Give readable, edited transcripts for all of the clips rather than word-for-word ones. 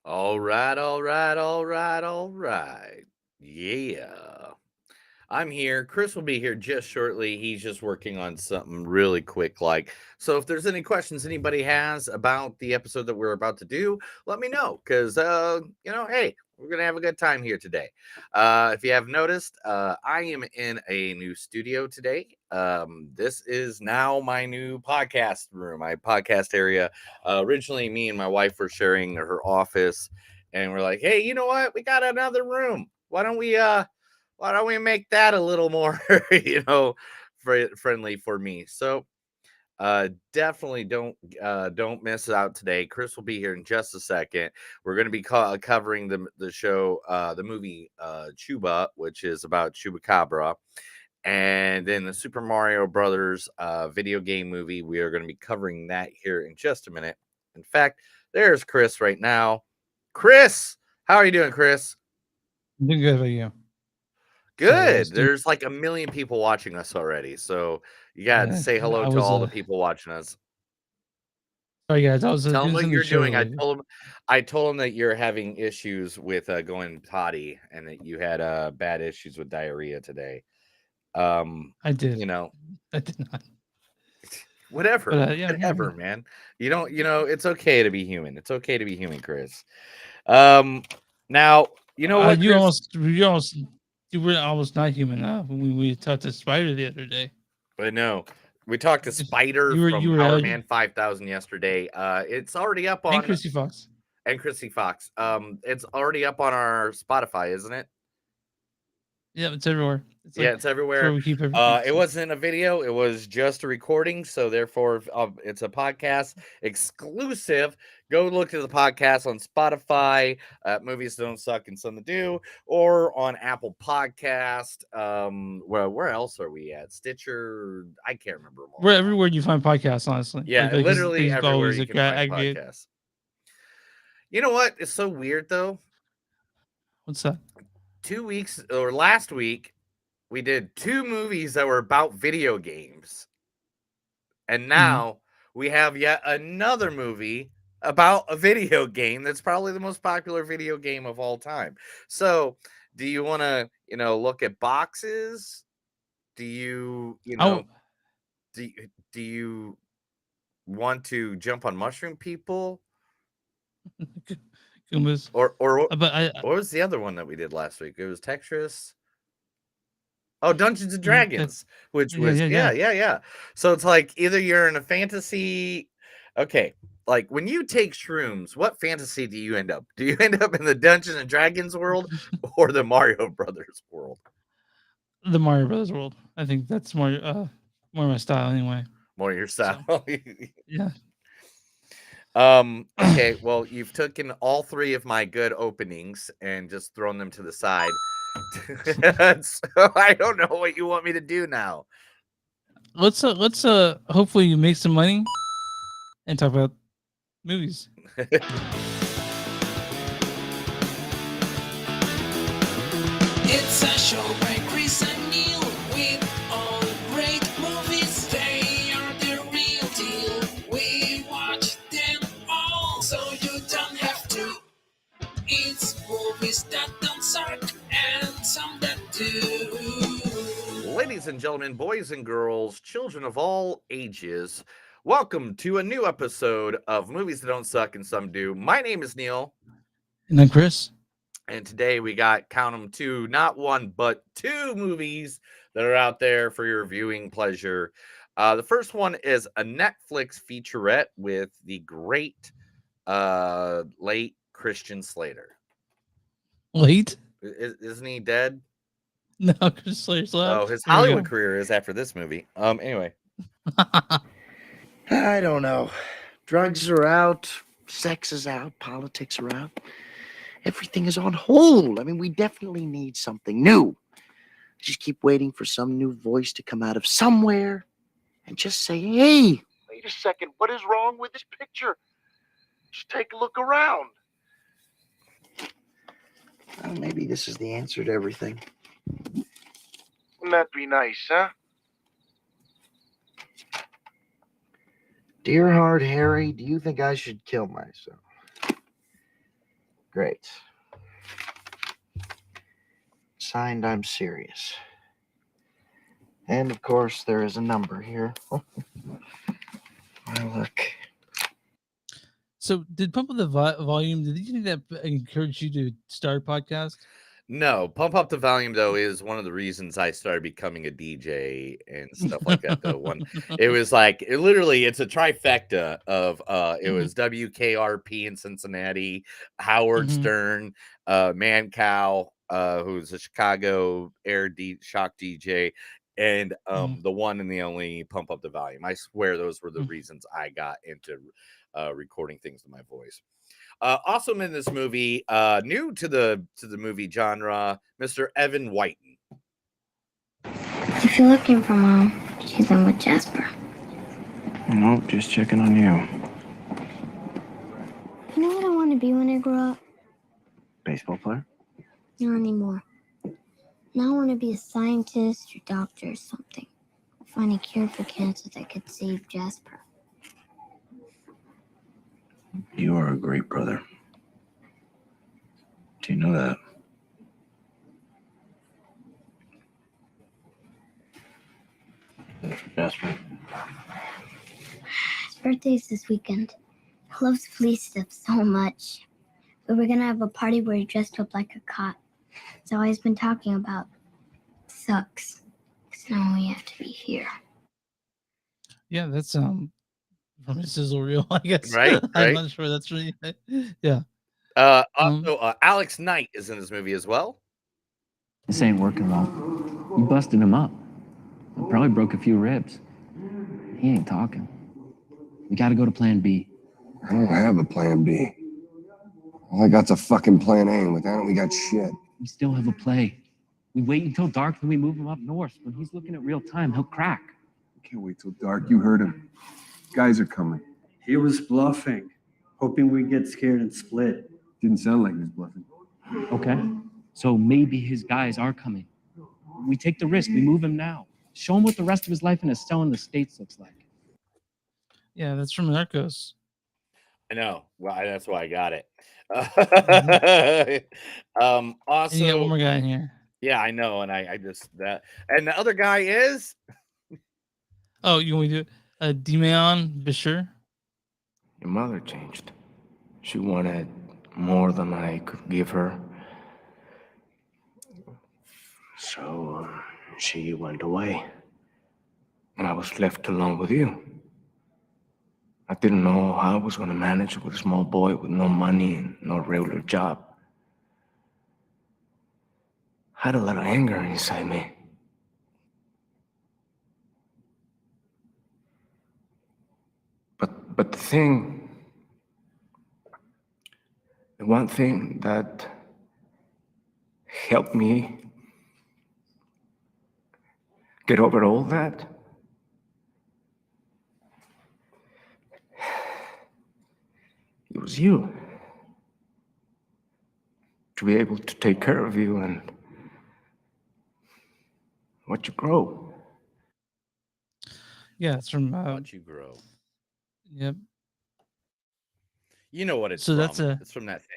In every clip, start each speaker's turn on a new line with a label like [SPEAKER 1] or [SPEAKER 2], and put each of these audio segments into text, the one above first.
[SPEAKER 1] All right, all right, all right, all right. Yeah. I'm here. Chris will be here just shortly. He's just working on something really quick like. So if there's any questions anybody has about the episode that we're about to do, let me know cuz hey, we're going to have a good time here today. If you have noticed, I am in a new studio today. This is now my new podcast room, my podcast area. Originally me and my wife were sharing her office and we're like, "Hey, you know what? We got another room. Why don't we make that a little more, friendly for me?" So definitely don't miss out today. Chris will be here in just a second. We're going to be covering the show, the movie Chuba, which is about Chupacabra, and then the Super Mario Brothers video game movie. We are going to be covering that here in just a minute. In fact, there's Chris right now. Chris, how are you doing, Chris?
[SPEAKER 2] Doing good about you. Sorry, I was
[SPEAKER 1] Good.
[SPEAKER 2] doing.
[SPEAKER 1] There's like a million people watching us already. So you got to
[SPEAKER 2] Yeah,
[SPEAKER 1] say hello
[SPEAKER 2] I
[SPEAKER 1] to
[SPEAKER 2] was.
[SPEAKER 1] all the people watching us.
[SPEAKER 2] Sorry, guys. I was
[SPEAKER 1] Tell them
[SPEAKER 2] doing
[SPEAKER 1] what
[SPEAKER 2] something
[SPEAKER 1] you're
[SPEAKER 2] show
[SPEAKER 1] doing. I
[SPEAKER 2] related.
[SPEAKER 1] told them I told them that you're having issues with going potty and that you had bad issues with diarrhea today. Um,
[SPEAKER 2] I did.
[SPEAKER 1] you know,
[SPEAKER 2] I did not. But
[SPEAKER 1] whatever.
[SPEAKER 2] yeah, I'm here. I'm
[SPEAKER 1] Whatever,
[SPEAKER 2] here.
[SPEAKER 1] man. It's okay to be human. It's okay to be human, Chris. Um now, you know what, Chris?
[SPEAKER 2] You were almost not human when we talked to Spider the other day.
[SPEAKER 1] I know. We talked to Spider
[SPEAKER 2] You
[SPEAKER 1] from
[SPEAKER 2] were
[SPEAKER 1] Power Man 5000 yesterday. It's already up
[SPEAKER 2] and
[SPEAKER 1] on
[SPEAKER 2] Chrissy Fox.
[SPEAKER 1] and Chrissy Fox. It's already up on our Spotify, isn't it?
[SPEAKER 2] Yeah, it's everywhere. It's
[SPEAKER 1] Yeah,
[SPEAKER 2] like
[SPEAKER 1] it's
[SPEAKER 2] it's where
[SPEAKER 1] everywhere.
[SPEAKER 2] we keep everything.
[SPEAKER 1] It
[SPEAKER 2] So
[SPEAKER 1] wasn't a video; it was just a recording. So therefore, it's a podcast exclusive. Go look at the podcast on Spotify. Movies don't suck and some do, or on Apple Podcast. Well, where else are we at? Stitcher. I can't remember them all
[SPEAKER 2] we're
[SPEAKER 1] now.
[SPEAKER 2] everywhere you find podcasts. Honestly,
[SPEAKER 1] Yeah,
[SPEAKER 2] because
[SPEAKER 1] literally
[SPEAKER 2] they
[SPEAKER 1] everywhere
[SPEAKER 2] always
[SPEAKER 1] you can find
[SPEAKER 2] aggregate.
[SPEAKER 1] podcasts. You know what? It's so weird though.
[SPEAKER 2] What's that?
[SPEAKER 1] 2 weeks or last week, we did two movies that were about video games. And
[SPEAKER 2] Mm-hmm.
[SPEAKER 1] now we have yet another movie about a video game that's probably the most popular video game of all time. So, do you want to, look at boxes? Do you, you
[SPEAKER 2] Oh,
[SPEAKER 1] know, do, do you want to jump on mushroom people?
[SPEAKER 2] Goombas.
[SPEAKER 1] Or
[SPEAKER 2] But
[SPEAKER 1] what was the other one that we did last week? It was Tetris. Oh, Dungeons and
[SPEAKER 2] that,
[SPEAKER 1] Dragons, which
[SPEAKER 2] yeah,
[SPEAKER 1] was
[SPEAKER 2] yeah,
[SPEAKER 1] yeah,
[SPEAKER 2] yeah.
[SPEAKER 1] yeah, yeah. So it's like either you're in a fantasy. Okay, like when you take shrooms, what fantasy do you end up? Do you end up in the Dungeons and Dragons world or the Mario Brothers world?
[SPEAKER 2] The Mario Brothers world. I think that's more my style anyway.
[SPEAKER 1] More your style.
[SPEAKER 2] So yeah.
[SPEAKER 1] Okay, well, you've taken all three of my good openings and just thrown them to the side. So I don't know what you want me to do now.
[SPEAKER 2] Let's hopefully make some money and talk about movies.
[SPEAKER 3] It's a show by Chris and Neil with all great movies. They are the real deal. We watch them all, so you don't have to. It's movies that don't suck and some that do.
[SPEAKER 1] Ladies and gentlemen, boys and girls, children of all ages, welcome to a new episode of Movies That Don't Suck and Some Do. My name is Neil,
[SPEAKER 2] And then Chris.
[SPEAKER 1] and today we got, count them, two, not one, but two movies that are out there for your viewing pleasure. The first one is a Netflix featurette with the great late Christian Slater.
[SPEAKER 2] Late?
[SPEAKER 1] Isn't he dead?
[SPEAKER 2] No, Chris Slayer's
[SPEAKER 1] Oh,
[SPEAKER 2] left.
[SPEAKER 1] his
[SPEAKER 2] There we
[SPEAKER 1] Hollywood
[SPEAKER 2] go.
[SPEAKER 1] career is after this movie. Anyway.
[SPEAKER 4] I don't know. Drugs are out, sex is out, politics are out. Everything is on hold. I mean, we definitely need something new. Just keep waiting for some new voice to come out of somewhere and just say, hey, wait a second, what is wrong with this picture? Just take a look around. Well, maybe this is the answer to everything. Wouldn't that be nice, huh? Dear heart, Harry, do you think I should kill myself? Great. Signed, I'm serious. And of course, there is a number here. Well, look.
[SPEAKER 2] So, did Pump Up the Volume? Did you think that encouraged you to start a podcast?
[SPEAKER 1] No, Pump Up the Volume though is one of the reasons I started becoming a DJ and stuff like that. Though it was like it's a trifecta of it was WKRP in Cincinnati, Howard Stern, Mancow, who's a Chicago shock DJ, and the one and the only Pump Up the Volume. I swear those were the reasons I got into recording things with my voice. Also in this movie, new to the movie genre, Mr. Evan Whiten.
[SPEAKER 5] If you're looking for Mom, she's in with Jasper.
[SPEAKER 6] Nope, just checking on you.
[SPEAKER 5] You know what I want to be when I grow up?
[SPEAKER 6] Baseball player?
[SPEAKER 5] Not anymore. Now I want to be a scientist or doctor or something. Find a cure for cancer that could save Jasper.
[SPEAKER 6] You are a great brother. Do you know that? Jasper.
[SPEAKER 5] His birthday's this weekend. He loves fleece stuff so much. But we're gonna have a party where he dressed up like a cop. That's all he's been talking about. Sucks. Because now we have to be here.
[SPEAKER 2] Yeah, that's from his sizzle reel, I guess.
[SPEAKER 1] Right.
[SPEAKER 2] I'm not sure that's really. Yeah.
[SPEAKER 1] Also, Alex Knight is in this movie as well.
[SPEAKER 7] This ain't working well. You busted him up. Probably broke a few ribs. He ain't talking. We gotta go to plan B.
[SPEAKER 8] I don't have a plan B. All I got's a fucking plan A, and without it, we got shit.
[SPEAKER 7] We still have a play. We wait until dark, then we move him up north. When he's looking at real time, he'll crack.
[SPEAKER 8] I can't wait till dark. You heard him. Guys are coming.
[SPEAKER 9] He was bluffing, hoping we'd get scared and split.
[SPEAKER 8] Didn't sound like he was bluffing.
[SPEAKER 7] Okay, so maybe his guys are coming. We take the risk. We move him now. Show him what the rest of his life in a cell in the States looks like.
[SPEAKER 2] Yeah, that's from Narcos.
[SPEAKER 1] I know. Well, that's why I got it.
[SPEAKER 2] And you got one more guy in here.
[SPEAKER 1] Yeah, I know, and I just that, and the other guy is.
[SPEAKER 2] Oh, you want me to do it? Dimeon Bashir.
[SPEAKER 6] Your mother changed. She wanted more than I could give her. So she went away. And I was left alone with you. I didn't know how I was going to manage with a small boy with no money and no regular job. I had a lot of anger inside me. But the one thing that helped me get over all that, it was you. To be able to take care of you and watch you grow.
[SPEAKER 2] Yeah, it's from.
[SPEAKER 1] Watch you grow.
[SPEAKER 2] Yep.
[SPEAKER 1] You know what it's
[SPEAKER 2] So
[SPEAKER 1] from.
[SPEAKER 2] that's
[SPEAKER 1] It's from that thing.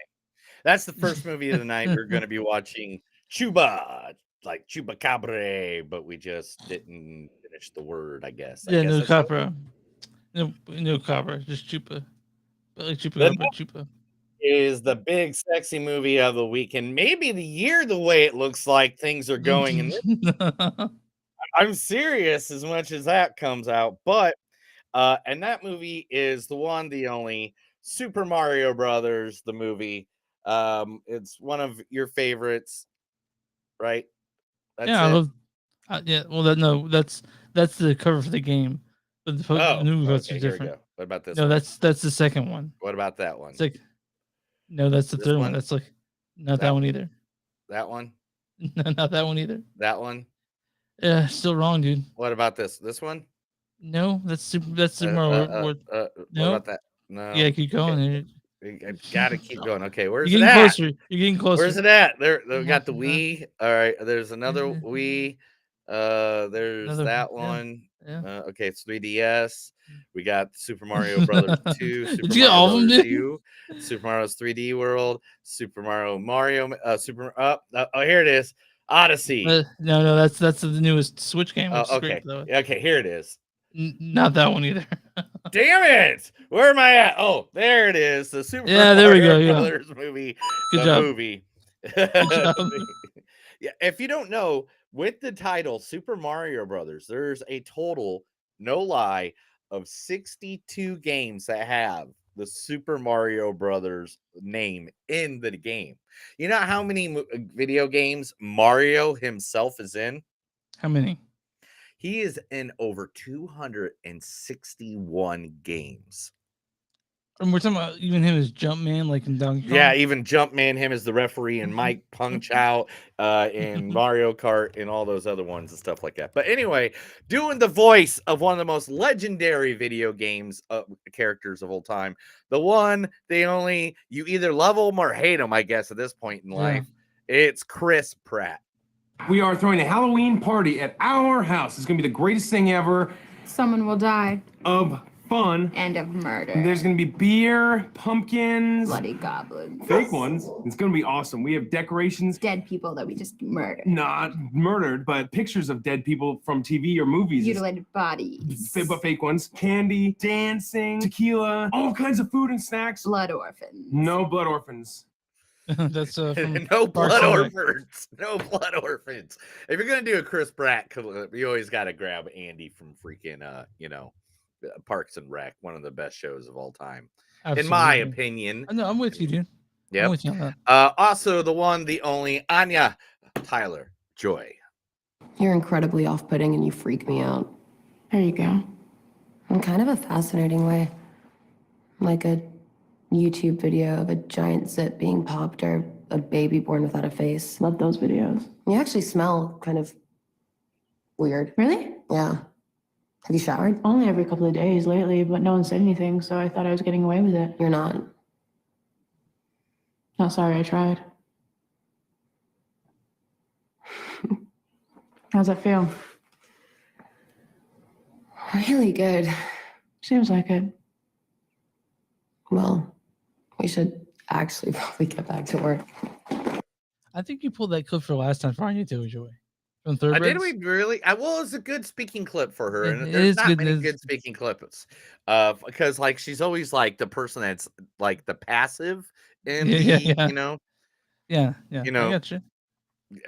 [SPEAKER 1] That's the first movie of the night. We're going to be watching Chupa, like Chupacabra, but we just didn't finish the word, I guess.
[SPEAKER 2] Yeah,
[SPEAKER 1] guess
[SPEAKER 2] no
[SPEAKER 1] that's what-
[SPEAKER 2] copra. No copra, just Chupa. But like
[SPEAKER 1] The
[SPEAKER 2] Chupacabra, Chupa.
[SPEAKER 1] is the big sexy movie of the weekend, maybe the year, the way it looks like things are going. And I'm serious as much as that comes out, but and that movie is the one, the only Super Mario Brothers, the movie. It's one of your favorites, right? That's
[SPEAKER 2] Yeah, I
[SPEAKER 1] it?
[SPEAKER 2] love. Yeah, well, that's the cover for the game, but the new votes
[SPEAKER 1] okay,
[SPEAKER 2] are
[SPEAKER 1] here we
[SPEAKER 2] different.
[SPEAKER 1] go. What about this
[SPEAKER 2] No,
[SPEAKER 1] one?
[SPEAKER 2] that's the second one.
[SPEAKER 1] What about that one?
[SPEAKER 2] It's like, no, that's the
[SPEAKER 1] This
[SPEAKER 2] third one.
[SPEAKER 1] one?
[SPEAKER 2] That's like, not
[SPEAKER 1] That
[SPEAKER 2] that one either.
[SPEAKER 1] That one?
[SPEAKER 2] No, not that one either.
[SPEAKER 1] That one?
[SPEAKER 2] Yeah, still wrong, dude.
[SPEAKER 1] What about this? This one?
[SPEAKER 2] No, that's Super Mario World.
[SPEAKER 1] What
[SPEAKER 2] No.
[SPEAKER 1] about that? No.
[SPEAKER 2] Yeah, keep going.
[SPEAKER 1] I gotta keep going. Okay, where's
[SPEAKER 2] You're
[SPEAKER 1] it
[SPEAKER 2] getting
[SPEAKER 1] at?
[SPEAKER 2] closer. You're getting closer.
[SPEAKER 1] Where's it at? There, we got the
[SPEAKER 2] Yeah.
[SPEAKER 1] Wii. All right, there's another
[SPEAKER 2] Mhm.
[SPEAKER 1] Wii. There's
[SPEAKER 2] Another-
[SPEAKER 1] that
[SPEAKER 2] yeah.
[SPEAKER 1] one.
[SPEAKER 2] Yeah.
[SPEAKER 1] Okay, it's 3DS. We got Super Mario Brothers 2, Super
[SPEAKER 2] Did you get all of them,
[SPEAKER 1] Mario Brothers
[SPEAKER 2] dude?
[SPEAKER 1] U, Super Mario's 3D World, Super Mario, here it is, Odyssey.
[SPEAKER 2] No, that's the newest Switch game, which is
[SPEAKER 1] Okay,
[SPEAKER 2] great though.
[SPEAKER 1] okay, here it is.
[SPEAKER 2] Not that one either.
[SPEAKER 1] Damn it! Where am I at? Oh, there it is. The Super
[SPEAKER 2] Yeah, there we
[SPEAKER 1] Mario
[SPEAKER 2] go, yeah.
[SPEAKER 1] Brothers movie.
[SPEAKER 2] Good
[SPEAKER 1] the
[SPEAKER 2] job.
[SPEAKER 1] movie.
[SPEAKER 2] Good job.
[SPEAKER 1] Yeah, if you don't know, with the title Super Mario Brothers, there's a total, no lie, of 62 games that have the Super Mario Brothers name in the game. You know how many video games Mario himself is in?
[SPEAKER 2] How many?
[SPEAKER 1] He is in over 261 games.
[SPEAKER 2] And we're talking about even him as Jumpman, like in Donkey Kong.
[SPEAKER 1] Yeah, even Jumpman, him as the referee, and Mike Punch Out, in Mario Kart, and all those other ones and stuff like that. But anyway, doing the voice of one of the most legendary video games characters of all time, the one, the only, you either love him or hate him, I guess, at this point in life. It's Chris Pratt.
[SPEAKER 10] We are throwing a Halloween party at our house. It's gonna be the greatest thing ever.
[SPEAKER 11] Someone will die.
[SPEAKER 10] Of fun.
[SPEAKER 11] And of murder.
[SPEAKER 10] There's gonna be beer, pumpkins.
[SPEAKER 11] Bloody goblins.
[SPEAKER 10] Fake ones. It's gonna be awesome. We have decorations.
[SPEAKER 11] Dead people that we just murdered.
[SPEAKER 10] Not murdered, but pictures of dead people from TV or movies.
[SPEAKER 11] Mutilated bodies.
[SPEAKER 10] But fake ones. Candy, dancing, tequila, all kinds of food and snacks.
[SPEAKER 11] Blood orphans.
[SPEAKER 10] No blood orphans.
[SPEAKER 2] That's from
[SPEAKER 1] No blood
[SPEAKER 2] Parks and Rec.
[SPEAKER 1] orphans. No blood orphans. If you're gonna do a Chris Pratt, you always got to grab Andy from freaking, Parks and Rec, one of the best shows of all time, in my opinion.
[SPEAKER 2] No, I'm with you, dude.
[SPEAKER 1] Yeah.
[SPEAKER 2] I'm with you on that.
[SPEAKER 1] Also, the one, the only Anya Taylor-Joy.
[SPEAKER 12] You're incredibly off-putting and you freak me out.
[SPEAKER 11] There you go.
[SPEAKER 12] In kind of a fascinating way. Like a YouTube video of a giant zit being popped or a baby born without a face.
[SPEAKER 11] Love those videos.
[SPEAKER 12] You actually smell kind of weird.
[SPEAKER 11] Really?
[SPEAKER 12] Yeah. Have you showered?
[SPEAKER 11] Only every couple of days lately, but no one said anything, so I thought I was getting away with it.
[SPEAKER 12] You're not.
[SPEAKER 11] Not sorry I tried. How's that feel?
[SPEAKER 12] Really good.
[SPEAKER 11] Seems like it.
[SPEAKER 12] Well, we should actually probably get back to work.
[SPEAKER 2] I think you pulled that clip for last time for Anya Taylor-Joy. From Third
[SPEAKER 1] Did we really? Well, it's a good speaking clip for her, and there's
[SPEAKER 2] is
[SPEAKER 1] not
[SPEAKER 2] good,
[SPEAKER 1] many
[SPEAKER 2] it's-
[SPEAKER 1] good speaking clips, because like she's always like the person that's like the passive in
[SPEAKER 2] Yeah,
[SPEAKER 1] the,
[SPEAKER 2] yeah.
[SPEAKER 1] you know.
[SPEAKER 2] Yeah.
[SPEAKER 1] You know,
[SPEAKER 2] I got you.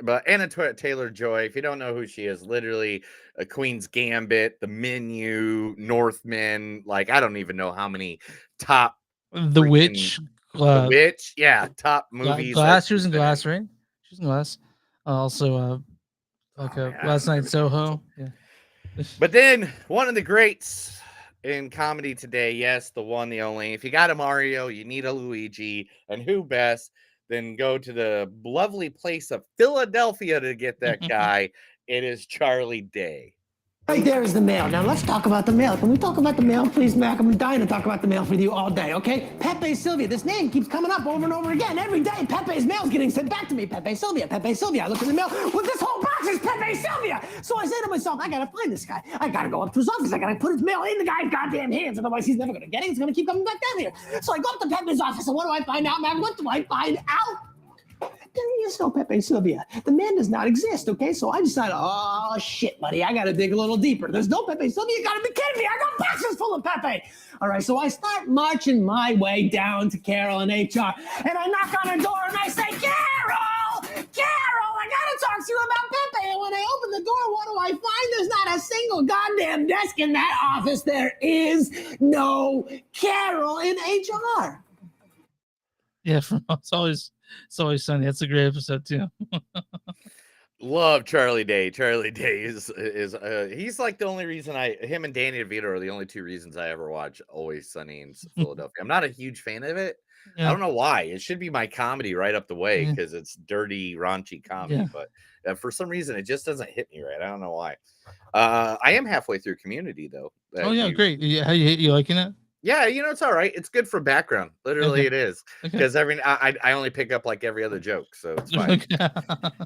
[SPEAKER 1] But Anna Taylor-Joy, if you don't know who she is, literally a Queen's Gambit, The Menu, Northman, like I don't even know how many top
[SPEAKER 2] The Witch.
[SPEAKER 1] The Witch, yeah, top movies.
[SPEAKER 2] Glass.
[SPEAKER 1] that
[SPEAKER 2] She was in
[SPEAKER 1] she's
[SPEAKER 2] Glass, right? She was in Glass. Also, Last Night in Soho. Yeah.
[SPEAKER 1] But then one of the greats in comedy today, yes, the one, the only. If you got a Mario, you need a Luigi, and who best than go to the lovely place of Philadelphia to get that guy? It is Charlie Day.
[SPEAKER 13] Right there is the mail. Now let's talk about the mail. Can we talk about the mail, please, Mac? I'm dying to talk about the mail with you all day, okay? Pepe Sylvia. This name keeps coming up over and over again. Every day, Pepe's mail's getting sent back to me. Pepe Sylvia, Pepe Sylvia. I look in the mail. Well, this whole box is Pepe Sylvia. So I say to myself, I gotta find this guy. I gotta go up to his office. I gotta put his mail in the guy's goddamn hands. Otherwise, he's never gonna get it. He's gonna keep coming back down here. So I go up to Pepe's office, and what do I find out, Mac? What do I find out? There is no Pepe Sylvia. The man does not exist, okay? So I decided, oh, shit, buddy, I got to dig a little deeper. There's no Pepe Sylvia. You got to be kidding me. I got boxes full of Pepe. All right, so I start marching my way down to Carol and HR, and I knock on her door, and I say, Carol, I got to talk to you about Pepe. And when I open the door, what do I find? There's not a single goddamn desk in that office. There is no Carol in HR.
[SPEAKER 2] Yeah, from It's Always Sunny. That's a great episode too.
[SPEAKER 1] Love Charlie Day. Charlie Day is he's like the only reason him and Danny DeVito are the only two reasons I ever watch Always Sunny in Philadelphia. I'm not a huge fan of it.
[SPEAKER 2] Yeah.
[SPEAKER 1] I don't know why. It should be my comedy right up the way because it's dirty, raunchy comedy.
[SPEAKER 2] Yeah.
[SPEAKER 1] But for some reason, it just doesn't hit me right. I don't know why. I am halfwly through Community though.
[SPEAKER 2] Oh yeah, great. How you liking it?
[SPEAKER 1] Yeah, it's all right. It's good for background. Literally, it is because I only pick up like every other joke, so it's fine.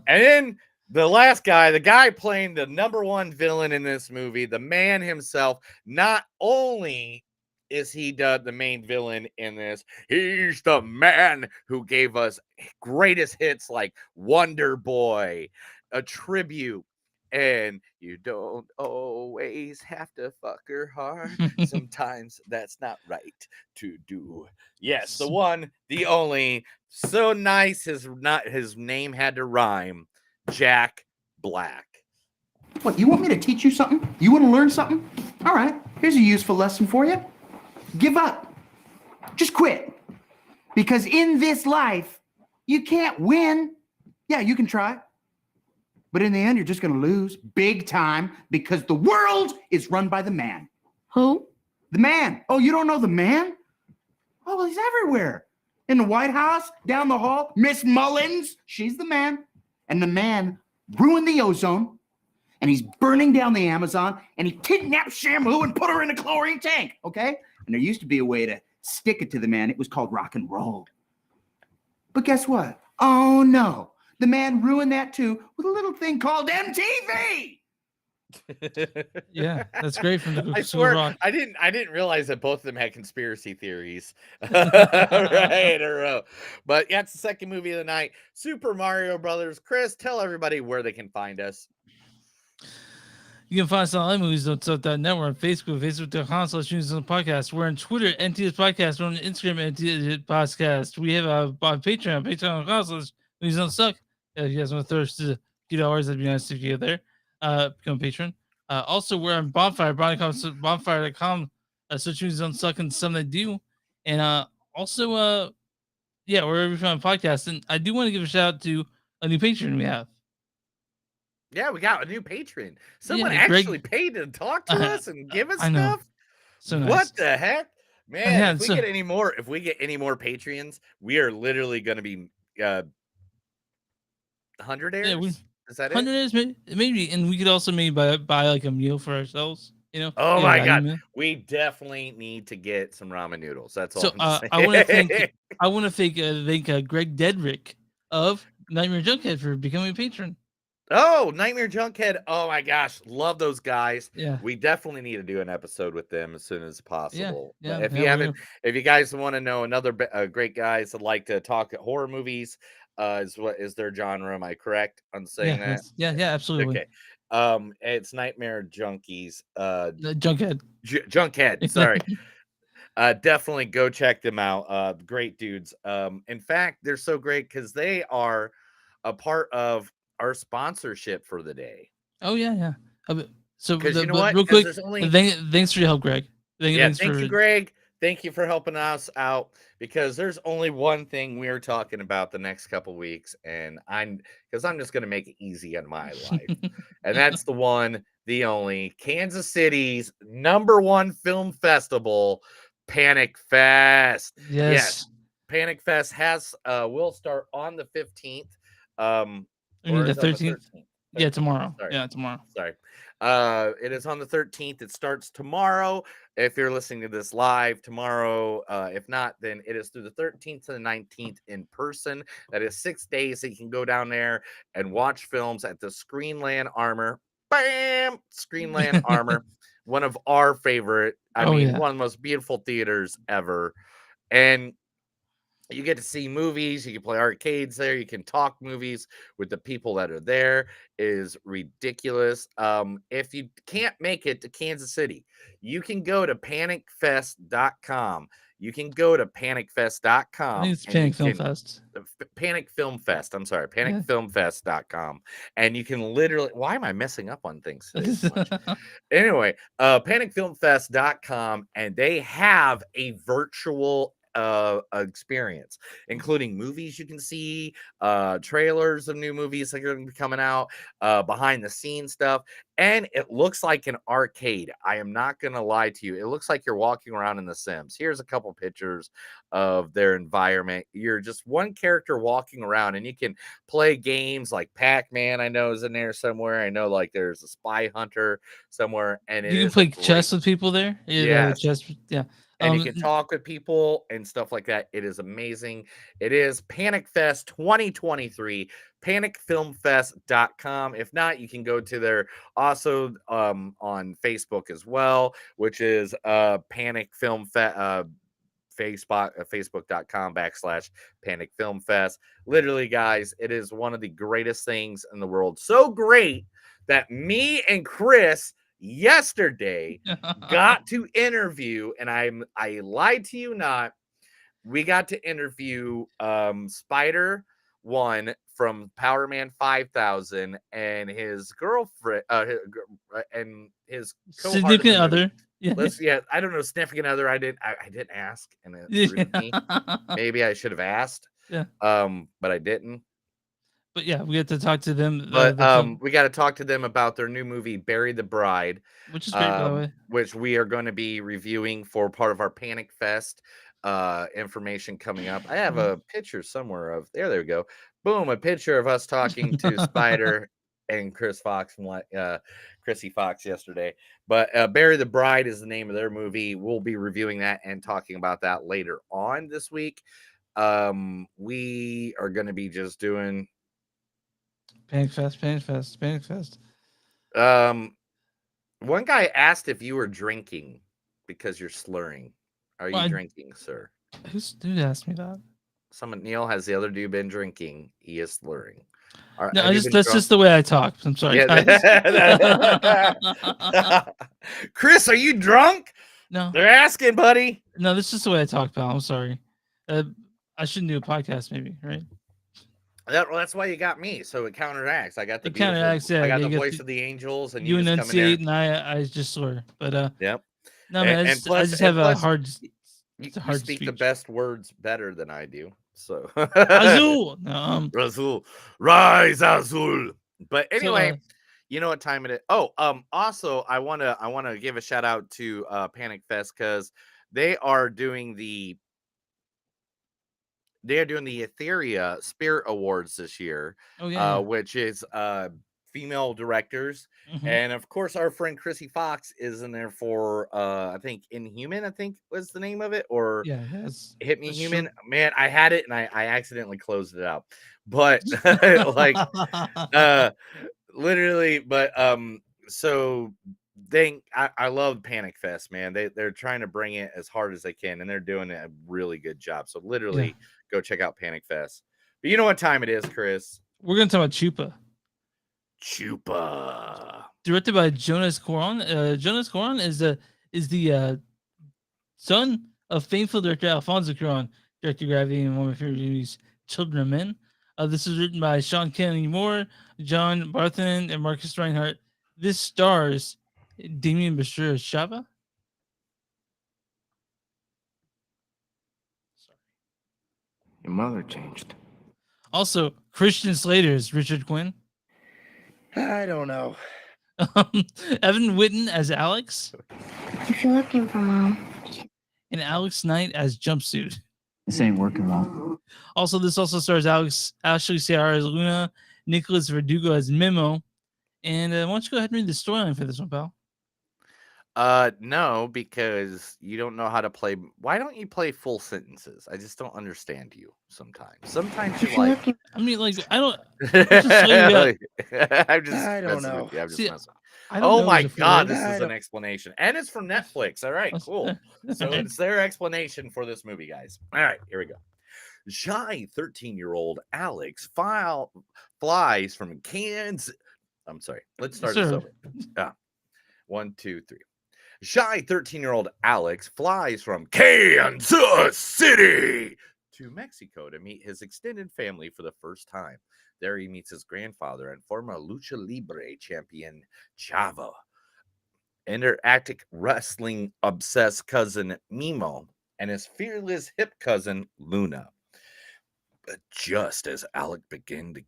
[SPEAKER 1] And then The last guy, the guy playing the #1 villain in this movie, the man himself, not only is he the main villain in this, he's the man who gave us greatest hits like Wonder Boy, A Tribute, and you don't always have to fuck her hard. Sometimes that's not right to do. Yes, the one, the only, so nice his name had to rhyme. Jack Black.
[SPEAKER 13] What, you want me to teach you something? You want to learn something? All right, here's a useful lesson for you. Give up. Just quit. Because in this life, you can't win. Yeah, you can try. But in the end, you're just going to lose big time because the world is run by the man.
[SPEAKER 11] Who?
[SPEAKER 13] The man. Oh, you don't know the man? Oh, well, he's everywhere. In the White House, down the hall, Miss Mullins, she's the man. And the man ruined the ozone, and he's burning down the Amazon, and he kidnapped Shamu and put her in a chlorine tank, okay? And there used to be a way to stick it to the man. It was called rock and roll. But guess what? Oh, no. The man ruined that, too, with a little thing called MTV.
[SPEAKER 2] Yeah, that's great from the
[SPEAKER 1] I
[SPEAKER 2] School
[SPEAKER 1] swear,
[SPEAKER 2] Rock.
[SPEAKER 1] I didn't realize that both of them had conspiracy theories right in a row. But yeah, it's the second movie of the night, Super Mario Brothers. Chris, tell everybody where they can find us.
[SPEAKER 2] You can find us on iMovies.net. We're on Facebook, Facebook.com/podcast. We're on Twitter, NTS Podcast. We're on Instagram, NTS Podcast. We have on Patreon, Patreon.com/movies don't suck. If you guys want to throw us $2, that'd be nice if you get there. Become a patron. Also, we're on Bonfire, bonfire.com. Search movies don't suck and some that do. And also, yeah, wherever you find podcasts. And I do want to give a shout out to a new patron we have.
[SPEAKER 1] Yeah, we got a new patron. Someone
[SPEAKER 2] Yeah, Greg-
[SPEAKER 1] actually paid to talk to us and give us
[SPEAKER 2] I know.
[SPEAKER 1] stuff.
[SPEAKER 2] So nice.
[SPEAKER 1] What the heck, man?
[SPEAKER 2] Yeah,
[SPEAKER 1] if we get any more Patreons, we are literally going to be 100 airs.
[SPEAKER 2] Yeah,
[SPEAKER 1] Is that
[SPEAKER 2] 100
[SPEAKER 1] it?
[SPEAKER 2] airs, maybe, and we could also maybe buy like a meal for ourselves. You know?
[SPEAKER 1] Oh
[SPEAKER 2] Yeah,
[SPEAKER 1] my
[SPEAKER 2] value
[SPEAKER 1] god,
[SPEAKER 2] meal.
[SPEAKER 1] we definitely need to get some ramen noodles. That's all.
[SPEAKER 2] So
[SPEAKER 1] I'm saying.
[SPEAKER 2] I want to thank Greg Dedrick of Nightmare Junkhead for becoming a patron.
[SPEAKER 1] Oh, Nightmare Junkhead. Oh my gosh, love those guys.
[SPEAKER 2] Yeah.
[SPEAKER 1] We definitely need to do an episode with them as soon as possible.
[SPEAKER 2] yeah,
[SPEAKER 1] But if
[SPEAKER 2] yeah,
[SPEAKER 1] you
[SPEAKER 2] we
[SPEAKER 1] haven't,
[SPEAKER 2] will.
[SPEAKER 1] if you guys want to know another great guys that like to talk horror movies, is what is their genre? Am I correct on saying that?
[SPEAKER 2] Yeah, absolutely.
[SPEAKER 1] Okay. It's Nightmare Junkies.
[SPEAKER 2] Junkhead.
[SPEAKER 1] Junkhead. Sorry. Definitely go check them out. Great dudes. In fact, they're so great because they are a part of our sponsorship for the day.
[SPEAKER 2] Oh yeah. So,
[SPEAKER 1] Because you know what?
[SPEAKER 2] real
[SPEAKER 1] 'Cause
[SPEAKER 2] quick,
[SPEAKER 1] there's only-
[SPEAKER 2] thanks for your help, Greg.
[SPEAKER 1] Thank you, Greg. Thank you for helping us out because there's only one thing we're talking about the next couple weeks, and I'm just going to make it easy on my life, and that's the one, the only Kansas City's #1 film festival, Panic Fest.
[SPEAKER 2] Yes.
[SPEAKER 1] Panic Fest has will start on the 15th.
[SPEAKER 2] You mean
[SPEAKER 1] or
[SPEAKER 2] the
[SPEAKER 1] is it on
[SPEAKER 2] 13th? Yeah, tomorrow.
[SPEAKER 1] Sorry.
[SPEAKER 2] Yeah, tomorrow.
[SPEAKER 1] Sorry. It is on the 13th. It starts tomorrow. If you're listening to this live tomorrow, if not, then it is through the 13th to the 19th in person. That is 6 days that you can go down there and watch films at the Screenland Armor. Bam! Screenland Armor. One of our favorite, one of the most beautiful theaters ever. And you get to see movies, you can play arcades there, you can talk movies with the people that are there. It is ridiculous. If you can't make it to Kansas City, you can go to panicfest.com. You can go to panicfest.com.
[SPEAKER 2] I think it's Panic Film Fest.
[SPEAKER 1] Panic Film Fest. I'm sorry, panicfilmfest.com. And you can literally, why am I messing up on things today so much? Anyway, panicfilmfest.com, and they have a virtual experience, including movies you can see, trailers of new movies that are going to be coming out, behind the scenes stuff, and it looks like an arcade. I am not going to lie to you. It looks like you're walking around in The Sims. Here's a couple pictures of their environment. You're just one character walking around, and you can play games like Pac-Man. I know is in there somewhere. I know like there's a Spy Hunter somewhere, and
[SPEAKER 2] You can play chess with people there.
[SPEAKER 1] Yeah,
[SPEAKER 2] Chess. Yeah.
[SPEAKER 1] And you can talk with people and stuff like that. It is amazing. It is Panic Fest 2023, panicfilmfest.com. If not, you can go to their also on Facebook as well, which is Panic Film Fest. Facebook.com/Panic Film Fest. Literally, guys, it is one of the greatest things in the world. So great that me and Chris yesterday got to interview, and I lied to you not. We got to interview Spider One from Power Man 5000 and his girlfriend and his
[SPEAKER 2] significant
[SPEAKER 1] co-heart.
[SPEAKER 2] other.
[SPEAKER 1] Yeah, I don't know, significant other. I didn't ask, and it's rude of me. Maybe I should have asked.
[SPEAKER 2] Yeah.
[SPEAKER 1] But I didn't.
[SPEAKER 2] But yeah, we get to talk to them.
[SPEAKER 1] But we got to talk to them about their new movie, Bury the Bride,
[SPEAKER 2] which is great, by the way.
[SPEAKER 1] which we are going to be reviewing for part of our Panic Fest information coming up. I have a picture somewhere of there we go. Boom, a picture of us talking to Spider and Chris Fox from Chrissy Fox yesterday. But Bury the Bride is the name of their movie. We'll be reviewing that and talking about that later on this week. We are going to be just doing
[SPEAKER 2] Panic Fest.
[SPEAKER 1] One guy asked if you were drinking because you're slurring. Are you drinking, sir?
[SPEAKER 2] Who asked me that?
[SPEAKER 1] Neil, has the other dude been drinking? He is slurring.
[SPEAKER 2] No, that's just the way I talk. I'm sorry.
[SPEAKER 1] Yeah. Chris, are you drunk?
[SPEAKER 2] No.
[SPEAKER 1] They're asking, buddy.
[SPEAKER 2] No, this is just the way I talk, pal. I'm sorry. I shouldn't do a podcast, maybe, right?
[SPEAKER 1] That's why you got me, so it counteracts. I got the
[SPEAKER 2] counteracts. Yeah,
[SPEAKER 1] I got the voice of the angels, and
[SPEAKER 2] you
[SPEAKER 1] just
[SPEAKER 2] enunciate, and I just slur. But
[SPEAKER 1] yep.
[SPEAKER 2] No, man, I just have a hard.
[SPEAKER 1] You speak the best words better than I do. So
[SPEAKER 2] Azul,
[SPEAKER 1] Azul, rise Azul. But anyway, you know what time it is. Oh, also I wanna give a shout out to Panic Fest because they are doing the Etheria Spirit Awards this year.
[SPEAKER 2] Oh yeah.
[SPEAKER 1] Which is female directors. And of course our friend Chrissy Fox is in there for I think Inhuman, I think was the name of it, or Hit Me Human. Man, I had it and I accidentally closed it out. But like literally, but so I love Panic Fest, man. They're trying to bring it as hard as they can, and they're doing a really good job. So literally go check out Panic Fest. But you know what time it is, Chris?
[SPEAKER 2] We're gonna talk about Chupa. Directed by Jonas Cuarón. Jonas Cuarón is the son of faithful director Alfonso Cuarón, directed Gravity and one of my favorite movies, Children of Men. This is written by Sean Kennedy Moore, John Barthen, and Marcus Reinhardt. This stars Damien Bashir as Shaba.
[SPEAKER 6] Your mother changed.
[SPEAKER 2] Also, Christian Slater is Richard Quinn.
[SPEAKER 4] I don't know.
[SPEAKER 2] Evan Whitten as Alex.
[SPEAKER 5] If you're looking for Mom.
[SPEAKER 2] And Alex Knight as Jumpsuit.
[SPEAKER 7] This ain't working well.
[SPEAKER 2] Also, this also stars Ashley Ciara as Luna, Nicholas Verdugo as Memo. And why don't you go ahead and read the storyline for this one, pal?
[SPEAKER 1] No, because you don't know how to play. Why don't you play full sentences? I just don't understand you sometimes. Sometimes you like.
[SPEAKER 2] I mean, like, I don't.
[SPEAKER 1] I don't know.
[SPEAKER 2] See,
[SPEAKER 1] oh my God, this is an explanation. And it's from Netflix. All right, cool. So it's their explanation for this movie, guys. All right, here we go. Shy 13-year-old Alex flies from Kansas. I'm sorry. Let's start this over. 1, 2, 3. Shy 13-year-old Alex flies from Kansas City to Mexico to meet his extended family for the first time. There he meets his grandfather and former lucha libre champion Chavo, interactive wrestling obsessed cousin Mimo, and his fearless hip cousin Luna. But just as Alec began to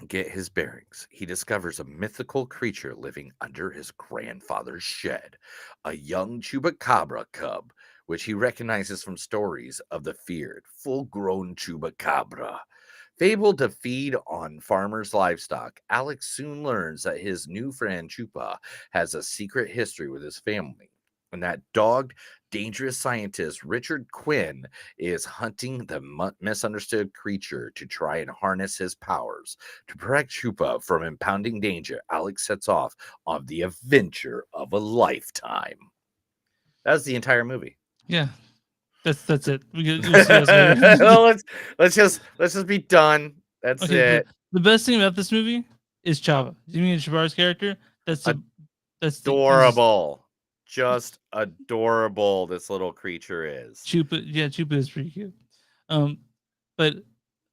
[SPEAKER 1] get his bearings, he discovers a mythical creature living under his grandfather's shed, a young chupacabra cub, which he recognizes from stories of the feared, full-grown chupacabra. Fabled to feed on farmers' livestock, Alex soon learns that his new friend Chupa has a secret history with his family, and that dogged dangerous scientist Richard Quinn is hunting the misunderstood creature to try and harness his powers. To protect Chupa from impounding danger, Alex sets off on the adventure of a lifetime. That's the entire movie.
[SPEAKER 2] Yeah, that's it. We'll see us later.
[SPEAKER 1] Well, let's just be done. That's
[SPEAKER 2] Okay,
[SPEAKER 1] it.
[SPEAKER 2] the best thing about this movie is Chava. You mean Shabar's character? That's the easiest-
[SPEAKER 1] Adorable. Just adorable this little creature is.
[SPEAKER 2] Chupa, yeah, Chupa is pretty cute. But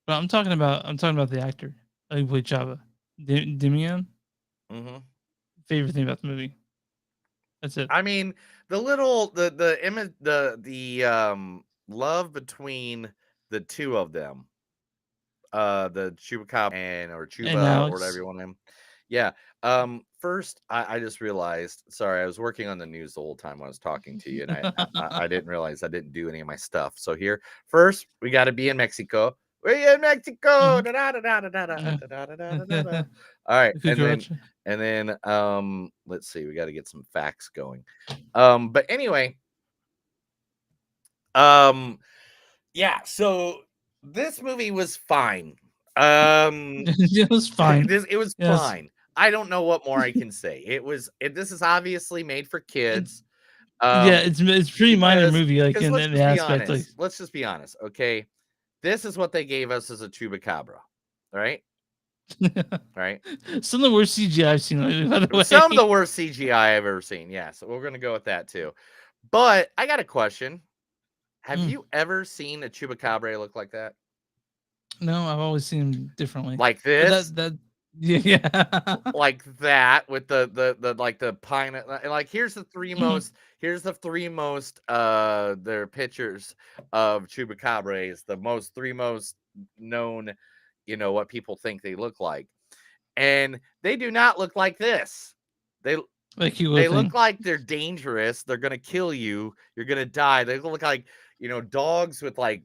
[SPEAKER 2] I'm talking about the actor who played Chava, Demian.
[SPEAKER 1] Mhm.
[SPEAKER 2] Favorite thing about the movie. That's it.
[SPEAKER 1] I mean, the image, the love between the two of them, the Chupacabra or Chupa or
[SPEAKER 2] Alex.
[SPEAKER 1] whatever you want him. Yeah. First, I just realized. Sorry, I was working on the news the whole time I was talking to you, and I didn't realize I didn't do any of my stuff. So here, first, we got to be in Mexico. We're in Mexico. All right, and then let's see. We got to get some facts going. But anyway, yeah. So this movie was fine.
[SPEAKER 2] It was fine.
[SPEAKER 1] It was fine. I don't know what more I can say. This is obviously made for kids.
[SPEAKER 2] Yeah, it's pretty minor movie, like in
[SPEAKER 1] let's
[SPEAKER 2] the
[SPEAKER 1] just be
[SPEAKER 2] aspect.
[SPEAKER 1] honest. Let's just be honest, okay? This is what they gave us as a Chupacabra, right? Right.
[SPEAKER 2] Some of the worst CGI I've seen lately, by the way.
[SPEAKER 1] Some of the worst CGI I've ever seen. Yeah, so we're gonna go with that too. But I got a question. Have you ever seen a Chupacabra look like that?
[SPEAKER 2] No, I've always seen him differently.
[SPEAKER 1] Like this?
[SPEAKER 2] Yeah.
[SPEAKER 1] Like that with the like the pine. Like here's the three most. Here's the three most. Their pictures of Chupacabras. The three most known. You know what people think they look like, and they do not look like this. They look like they're dangerous. They're gonna kill you. You're gonna die. They look like dogs with like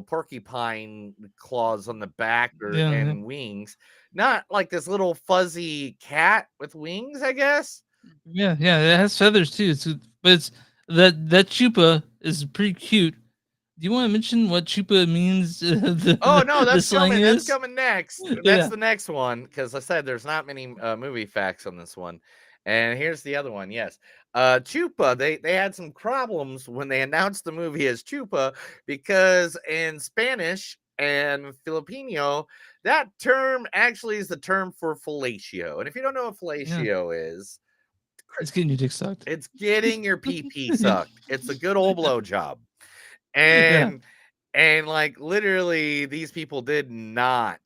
[SPEAKER 1] porcupine claws on the back and wings. Not like this little fuzzy cat with wings, I guess.
[SPEAKER 2] Yeah, it has feathers too. But that Chupa is pretty cute. Do you want to mention what Chupa means?
[SPEAKER 1] Oh no, that's coming.
[SPEAKER 2] Is?
[SPEAKER 1] That's coming next. That's the next one because I said there's not many movie facts on this one. And here's the other one. Yes, Chupa. They had some problems when they announced the movie as Chupa because in Spanish and Filipino, that term actually is the term for fellatio. And if you don't know what fellatio is,
[SPEAKER 2] it's getting your dick sucked.
[SPEAKER 1] It's getting your pee sucked. It's a good old blow job. And like literally, these people did not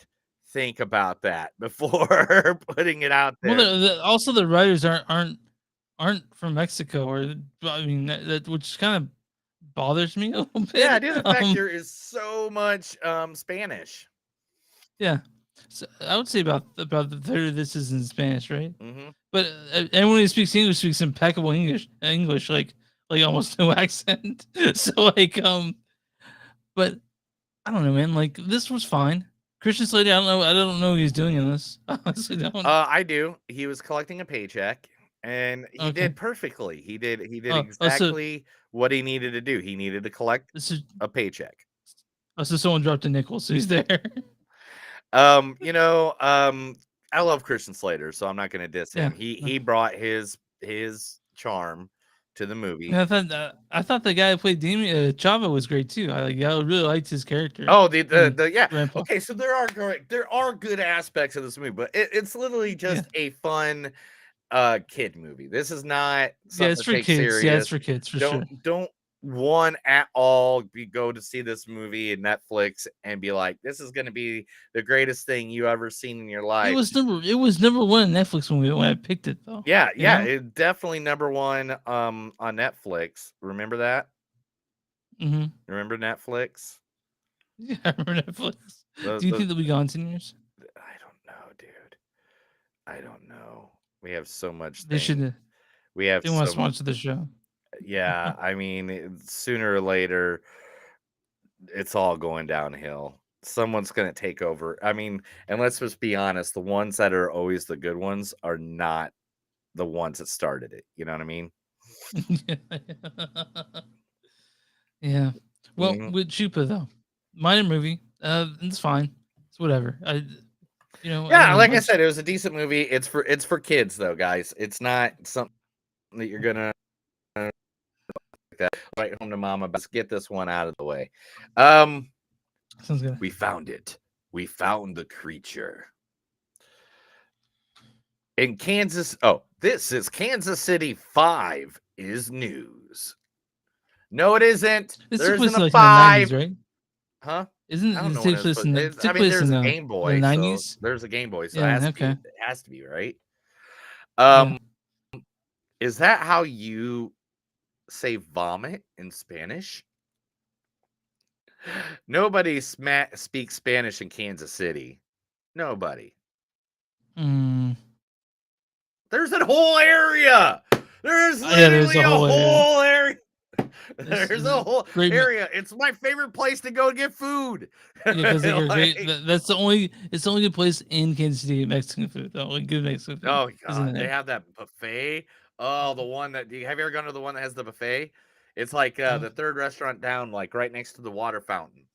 [SPEAKER 1] think about that before putting it out there.
[SPEAKER 2] Well, also the writers aren't from Mexico, or I mean that which kind of bothers me a little bit.
[SPEAKER 1] Yeah, the fact there is so much Spanish.
[SPEAKER 2] Yeah, so I would say about the third of this is in Spanish, right?
[SPEAKER 1] Mm-hmm.
[SPEAKER 2] But anyone who speaks English speaks impeccable English, like almost no accent. So like but I don't know, man. Like this was fine. Christian Slater, I don't know what he's doing in this. I honestly don't.
[SPEAKER 1] I do. He was collecting a paycheck, and he did perfectly. He did exactly what he needed to do. He needed to collect a paycheck.
[SPEAKER 2] Oh, so someone dropped a nickel, so he's there.
[SPEAKER 1] I love Christian Slater, so I'm not going to diss him. He brought his charm to the movie.
[SPEAKER 2] I thought the guy who played Chava was great too. I really liked his character.
[SPEAKER 1] Oh, yeah. Grandpa. Okay, so there are good aspects of this movie, but it's literally just a fun kid movie. This is not something
[SPEAKER 2] it's for kids.
[SPEAKER 1] Serious.
[SPEAKER 2] Yeah, it's for kids for sure.
[SPEAKER 1] Don't one at all go to see this movie in Netflix and be like, this is going to be the greatest thing you ever seen in your life.
[SPEAKER 2] It was number one on Netflix when I picked it though.
[SPEAKER 1] Yeah, it's definitely number one on Netflix. Remember that?
[SPEAKER 2] Mm-hmm.
[SPEAKER 1] Remember Netflix?
[SPEAKER 2] Yeah, I remember Netflix. Do you think they'll be gone 10 years?
[SPEAKER 1] I don't know, dude. I don't know. We have so much.
[SPEAKER 2] They should.
[SPEAKER 1] We have.
[SPEAKER 2] They want to sponsor the show.
[SPEAKER 1] Yeah, I mean, sooner or later, it's all going downhill. Someone's going to take over. I mean, and let's just be honest, the ones that are always the good ones are not the ones that started it. You know what I mean?
[SPEAKER 2] Yeah. Well,
[SPEAKER 1] Mhm.
[SPEAKER 2] with Chupa though, minor movie. It's fine. It's whatever. I don't
[SPEAKER 1] Yeah,
[SPEAKER 2] know
[SPEAKER 1] like I
[SPEAKER 2] much.
[SPEAKER 1] said, it was a decent movie. It's for kids though, guys. It's not something that you're gonna that right home to mama. But let's get this one out of the way.
[SPEAKER 2] Sounds good.
[SPEAKER 1] We found it. We found the creature. In Kansas. Oh, this is Kansas City 5 is news. No, it isn't.
[SPEAKER 2] This
[SPEAKER 1] There
[SPEAKER 2] took place
[SPEAKER 1] isn't a
[SPEAKER 2] like in the
[SPEAKER 1] 5.
[SPEAKER 2] 90s, right?
[SPEAKER 1] Huh?
[SPEAKER 2] Isn't
[SPEAKER 1] I don't
[SPEAKER 2] it
[SPEAKER 1] know when
[SPEAKER 2] take
[SPEAKER 1] it was
[SPEAKER 2] place in
[SPEAKER 1] supposed.
[SPEAKER 2] the
[SPEAKER 1] I
[SPEAKER 2] took
[SPEAKER 1] mean,
[SPEAKER 2] place in
[SPEAKER 1] there's a
[SPEAKER 2] the
[SPEAKER 1] Game
[SPEAKER 2] the
[SPEAKER 1] Boy, so
[SPEAKER 2] 90s?
[SPEAKER 1] there's a Game Boy, so it
[SPEAKER 2] Yeah.
[SPEAKER 1] has to be.
[SPEAKER 2] Okay.
[SPEAKER 1] It has to be right.
[SPEAKER 2] Yeah.
[SPEAKER 1] Is that how you say vomit in Spanish? Nobody speaks Spanish in Kansas City. Nobody.
[SPEAKER 2] Mm.
[SPEAKER 1] There's a whole area. There's
[SPEAKER 2] Yeah, there's
[SPEAKER 1] literally
[SPEAKER 2] a
[SPEAKER 1] a
[SPEAKER 2] whole area.
[SPEAKER 1] whole area.
[SPEAKER 2] This
[SPEAKER 1] There's
[SPEAKER 2] is
[SPEAKER 1] a
[SPEAKER 2] a
[SPEAKER 1] whole
[SPEAKER 2] great.
[SPEAKER 1] area. It's my favorite place to go get food.
[SPEAKER 2] Yeah, because like a great.
[SPEAKER 1] Like,
[SPEAKER 2] That's the only. It's the only good place in Kansas City to get Mexican food. The only good Mexican food
[SPEAKER 1] oh
[SPEAKER 2] is in
[SPEAKER 1] god, they
[SPEAKER 2] there.
[SPEAKER 1] have that buffet. Oh, the one that have you ever gone to the one that has the buffet? It's like the third restaurant down, like right next to the water fountain,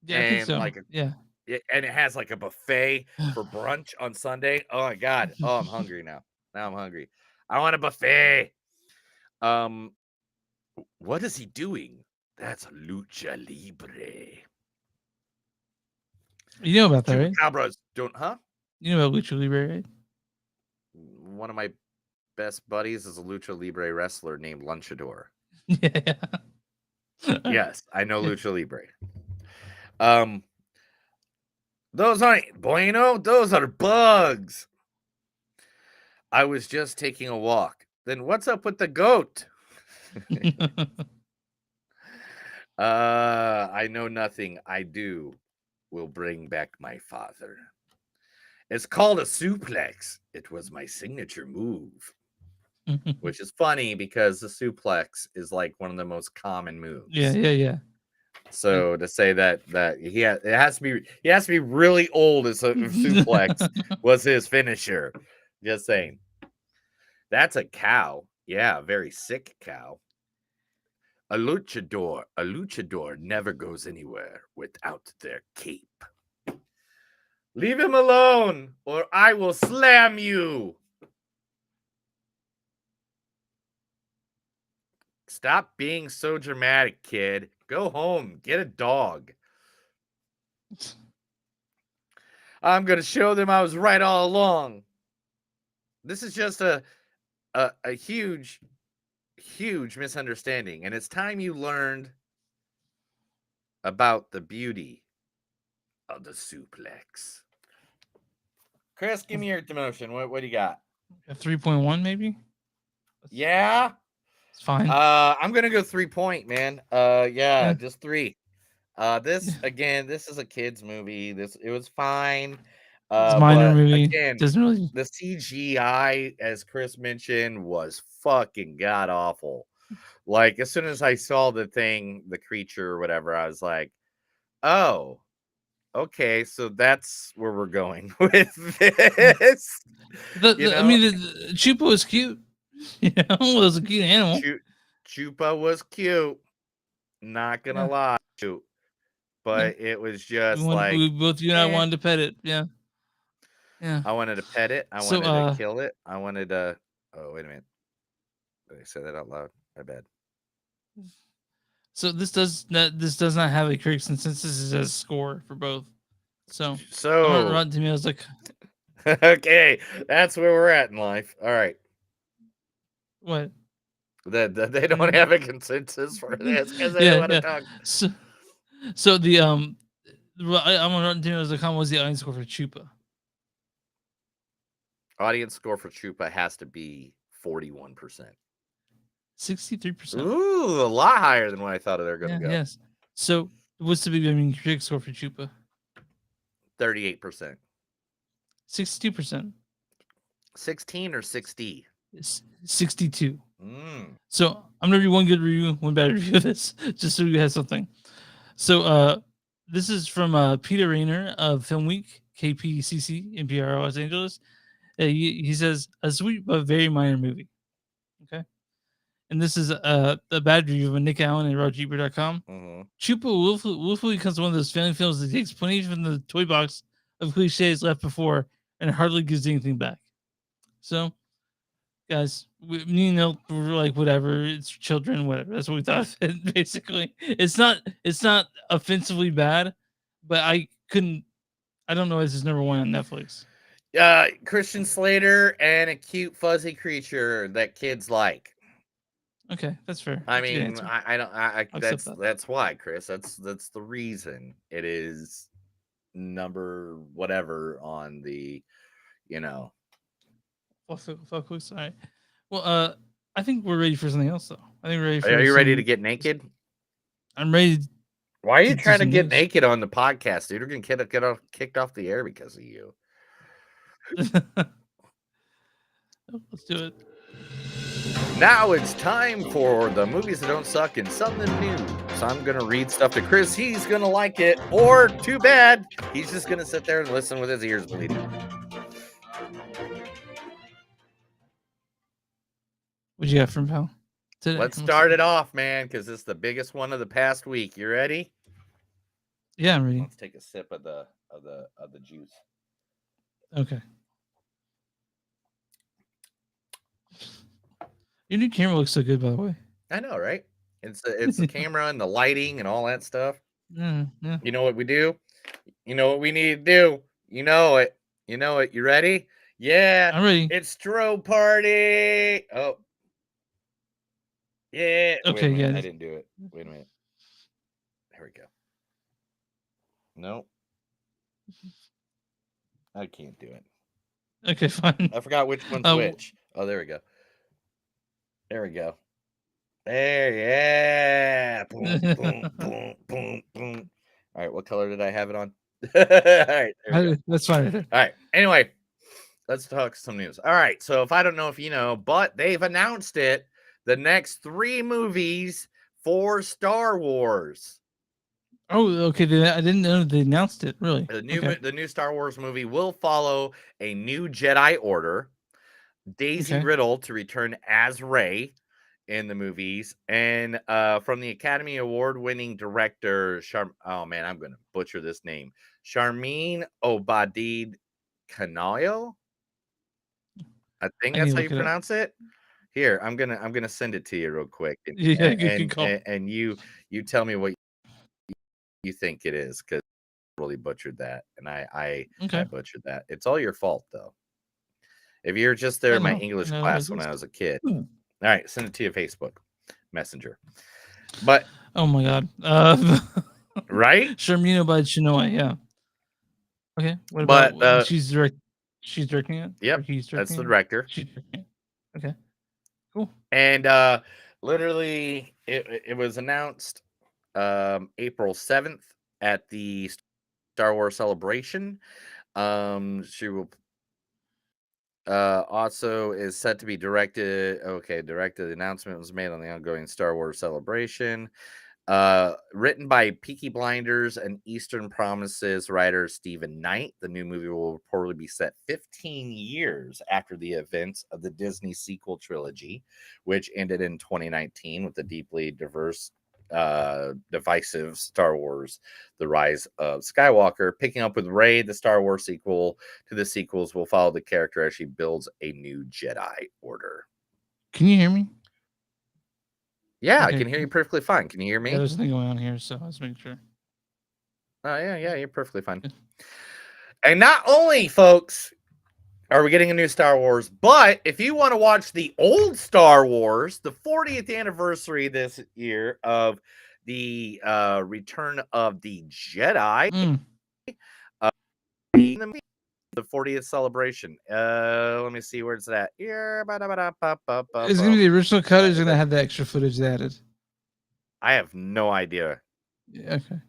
[SPEAKER 2] Yeah, I think
[SPEAKER 1] and
[SPEAKER 2] so. Yeah.
[SPEAKER 1] and it has like a buffet for brunch on Sunday. Oh my god. Oh, I'm hungry now. Now I'm hungry. I want a buffet. What is he doing? That's lucha libre.
[SPEAKER 2] You know about that, right?
[SPEAKER 1] Chupacabras don't, huh?
[SPEAKER 2] You know about Lucha Libre, right?
[SPEAKER 1] One of my best buddies is a lucha libre wrestler named Lunchador.
[SPEAKER 2] Yeah.
[SPEAKER 1] Yes, I know lucha libre. Those aren't bueno. Those are bugs. I was just taking a walk. Then what's up with the goat? I know nothing. I do will bring back my father. It's called a suplex. It was my signature move. Which is funny because the suplex is like one of the most common moves.
[SPEAKER 2] Yeah.
[SPEAKER 1] So to say that it has to be really old as a suplex was his finisher. Just saying. That's a cow. Yeah, a very sick cow. A luchador never goes anywhere without their cape. Leave him alone, or I will slam you. Stop being so dramatic, kid. Go home. Get a dog. I'm going to show them I was right all along. This is just a huge, huge misunderstanding. And it's time you learned about the beauty of the suplex. Chris, give me your demotion. What do you got?
[SPEAKER 2] A 3.1 maybe?
[SPEAKER 1] Yeah.
[SPEAKER 2] It's fine.
[SPEAKER 1] I'm gonna go 3 point, man.
[SPEAKER 2] Yeah.
[SPEAKER 1] Just 3. This again, this is a kids movie. It was fine.
[SPEAKER 2] It's a minor
[SPEAKER 1] But
[SPEAKER 2] movie.
[SPEAKER 1] again,
[SPEAKER 2] Doesn't really.
[SPEAKER 1] the CGI, as Chris mentioned, was fucking god awful. Like as soon as I saw the thing, the creature or whatever, I was like, oh, okay, so that's where we're going with this.
[SPEAKER 2] I mean, the Chupa was cute. You know, it was a cute animal.
[SPEAKER 1] Chupa was cute. Not gonna lie, cute. But it was just like
[SPEAKER 2] both you and I wanted to pet it. Yeah. Yeah.
[SPEAKER 1] I wanted to pet it. I wanted to kill it. I wanted to. Oh, wait a minute. Did I say that out loud? My bad.
[SPEAKER 2] So this does not have a correct consensus as a score for both. So Rotten Tomatoes like.
[SPEAKER 1] Okay, that's where we're at in life. All right.
[SPEAKER 2] What?
[SPEAKER 1] That they don't have a consensus for this because they don't want to talk.
[SPEAKER 2] So the I'm on Rotten Tomatoes. The comment was the audience score for Chupa.
[SPEAKER 1] Audience score for Chupa has to be 41%.
[SPEAKER 2] 63%.
[SPEAKER 1] Ooh, a lot higher than what I thought they were going to go.
[SPEAKER 2] Yes. So what's the critic score for Chupa?
[SPEAKER 1] 38%.
[SPEAKER 2] 62%.
[SPEAKER 1] 16 or 60?
[SPEAKER 2] 62. So I'm gonna read one good review, one bad review of this, just so you have something. So this is from Peter Rayner of Film Week, KPCC, NPR Los Angeles. He says a sweet but very minor movie. Okay. and this is a bad review of Nick Allen and RogerEbert.com.
[SPEAKER 1] Mm-hmm.
[SPEAKER 2] Chupa willfully becomes one of those family films that takes plenty from the toy box of cliches left before and hardly gives anything back. So, guys, me and Neil were like, whatever, it's children, whatever. That's what we thought of it, basically. It's not offensively bad, but I don't know if this is number one on Netflix.
[SPEAKER 1] Christian Slater and a cute fuzzy creature that kids like.
[SPEAKER 2] Okay, that's fair.
[SPEAKER 1] I
[SPEAKER 2] That's a good
[SPEAKER 1] mean,
[SPEAKER 2] answer.
[SPEAKER 1] I
[SPEAKER 2] I'll accept that.
[SPEAKER 1] that's why, Chris. That's the reason it is number whatever on the, you know.
[SPEAKER 2] Fuck, all right. Well, I think we're ready for something else, though. I think we're ready for.
[SPEAKER 1] Are you ready to get naked?
[SPEAKER 2] I'm ready.
[SPEAKER 1] Why are you
[SPEAKER 2] do
[SPEAKER 1] trying to
[SPEAKER 2] some
[SPEAKER 1] get
[SPEAKER 2] news.
[SPEAKER 1] naked on the podcast, dude? We're gonna get kicked off the air because of you.
[SPEAKER 2] Let's do it.
[SPEAKER 1] Now it's time for the movies that don't suck and something new. So I'm gonna read stuff to Chris. He's gonna like it, or too bad, he's just gonna sit there and listen with his ears bleeding.
[SPEAKER 2] What you got from pal today?
[SPEAKER 1] Let's start it off, man, because it's the biggest one of the past week. You ready?
[SPEAKER 2] Yeah, I'm ready.
[SPEAKER 1] Let's take a sip of the juice.
[SPEAKER 2] Okay. Your new camera looks so good, by the way.
[SPEAKER 1] I know, right? It's the camera and the lighting and all that stuff.
[SPEAKER 2] Yeah.
[SPEAKER 1] You know what we do? You know what we need to do? You know it. You know it. You ready? Yeah.
[SPEAKER 2] I'm ready.
[SPEAKER 1] It's strobe party. Oh. Yeah.
[SPEAKER 2] Okay,
[SPEAKER 1] Wait a minute.
[SPEAKER 2] yeah.
[SPEAKER 1] I didn't do it. Wait a minute. There we go. Nope. I can't do it.
[SPEAKER 2] Okay, fine.
[SPEAKER 1] I forgot which one's which. Oh, there we go. There we go. There, yeah. Boom, boom, boom, boom, boom. All right, what color did I have it on? All right,
[SPEAKER 2] that's fine.
[SPEAKER 1] All right. Anyway, let's talk some news. All right. So if I don't know if you know, but they've announced it. The next 3 movies for Star Wars.
[SPEAKER 2] Oh, okay. I didn't know they announced it. Really?
[SPEAKER 1] The new Star Wars movie will follow a new Jedi Order. Daisy Riddle to return as Rey in the movies, and from the Academy Award-winning director, oh man, I'm gonna butcher this name, Sharmeen Obaid Kanayo. I think that's how you pronounce it. Here, I'm gonna send it to you real quick, and you tell me what you think it is, because I really butchered that, and I butchered that. It's all your fault, though. If you're just there in my English class when I was a kid. All right, send it to your Facebook Messenger. But
[SPEAKER 2] oh my god.
[SPEAKER 1] Right?
[SPEAKER 2] Sharmeen Obaid Chinoy, yeah. Okay. What about she's directing it?
[SPEAKER 1] Yep. That's the director.
[SPEAKER 2] She's directing it. Okay. Cool.
[SPEAKER 1] And literally it was announced April 7th at the Star Wars Celebration. She will also is set to be directed. The announcement was made on the ongoing Star Wars Celebration. Written by Peaky Blinders and Eastern Promises writer Stephen Knight. The new movie will reportedly be set 15 years after the events of the Disney sequel trilogy, which ended in 2019 with the deeply divisive Star Wars The Rise of Skywalker. Picking up with Rey, the Star Wars sequel to the sequels will follow the character as she builds a new Jedi Order.
[SPEAKER 2] Can you hear me?
[SPEAKER 1] Yeah, I can hear you perfectly fine. Can you hear me?
[SPEAKER 2] Yeah, there's something going on here, so let's make sure.
[SPEAKER 1] Oh, yeah, you're perfectly fine. And not only, folks, are we getting a new Star Wars, but if you want to watch the old Star Wars, the 40th anniversary this year of the Return of the Jedi, the 40th celebration. Let me see where it's at. Here,
[SPEAKER 2] Is it gonna be the original cut, or is it gonna have the extra footage added?
[SPEAKER 1] I have no idea.
[SPEAKER 2] Yeah, okay.